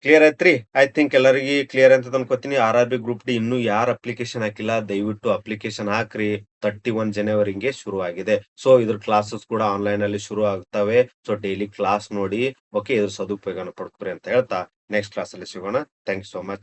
ಕ್ಲಿಯರ್ ಐತ್ರಿ. ಐ ಥಿಂಕ್ ಎಲ್ಲರಿಗೆ ಕ್ಲಿಯರ್ ಅಂತ ಅನ್ಕೋತೀನಿ. RRB ಗ್ರೂಪ್ ಡಿ ಇನ್ನೂ ಯಾರು ಅಪ್ಲಿಕೇಶನ್ ಹಾಕಿಲ್ಲ, ದಯವಿಟ್ಟು ಅಪ್ಲಿಕೇಶನ್ ಹಾಕ್ರಿ. 31 ಜನವರಿಗೆ ಶುರು ಆಗಿದೆ. ಸೊ ಇದ್ರ ಕ್ಲಾಸಸ್ ಕೂಡ ಆನ್ಲೈನ್ ಅಲ್ಲಿ ಶುರು ಆಗ್ತವೆ. ಸೊ ಡೈಲಿ ಕ್ಲಾಸ್ ನೋಡಿ. ಓಕೆ, ಇದ್ರ ಸದುಪಯೋಗನ ಪಡ್ಕೊರಿ ಅಂತ ಹೇಳ್ತಾ ನೆಕ್ಸ್ಟ್ ಕ್ಲಾಸ್ ಅಲ್ಲಿ ಸಿಗೋಣ. Thank you so much.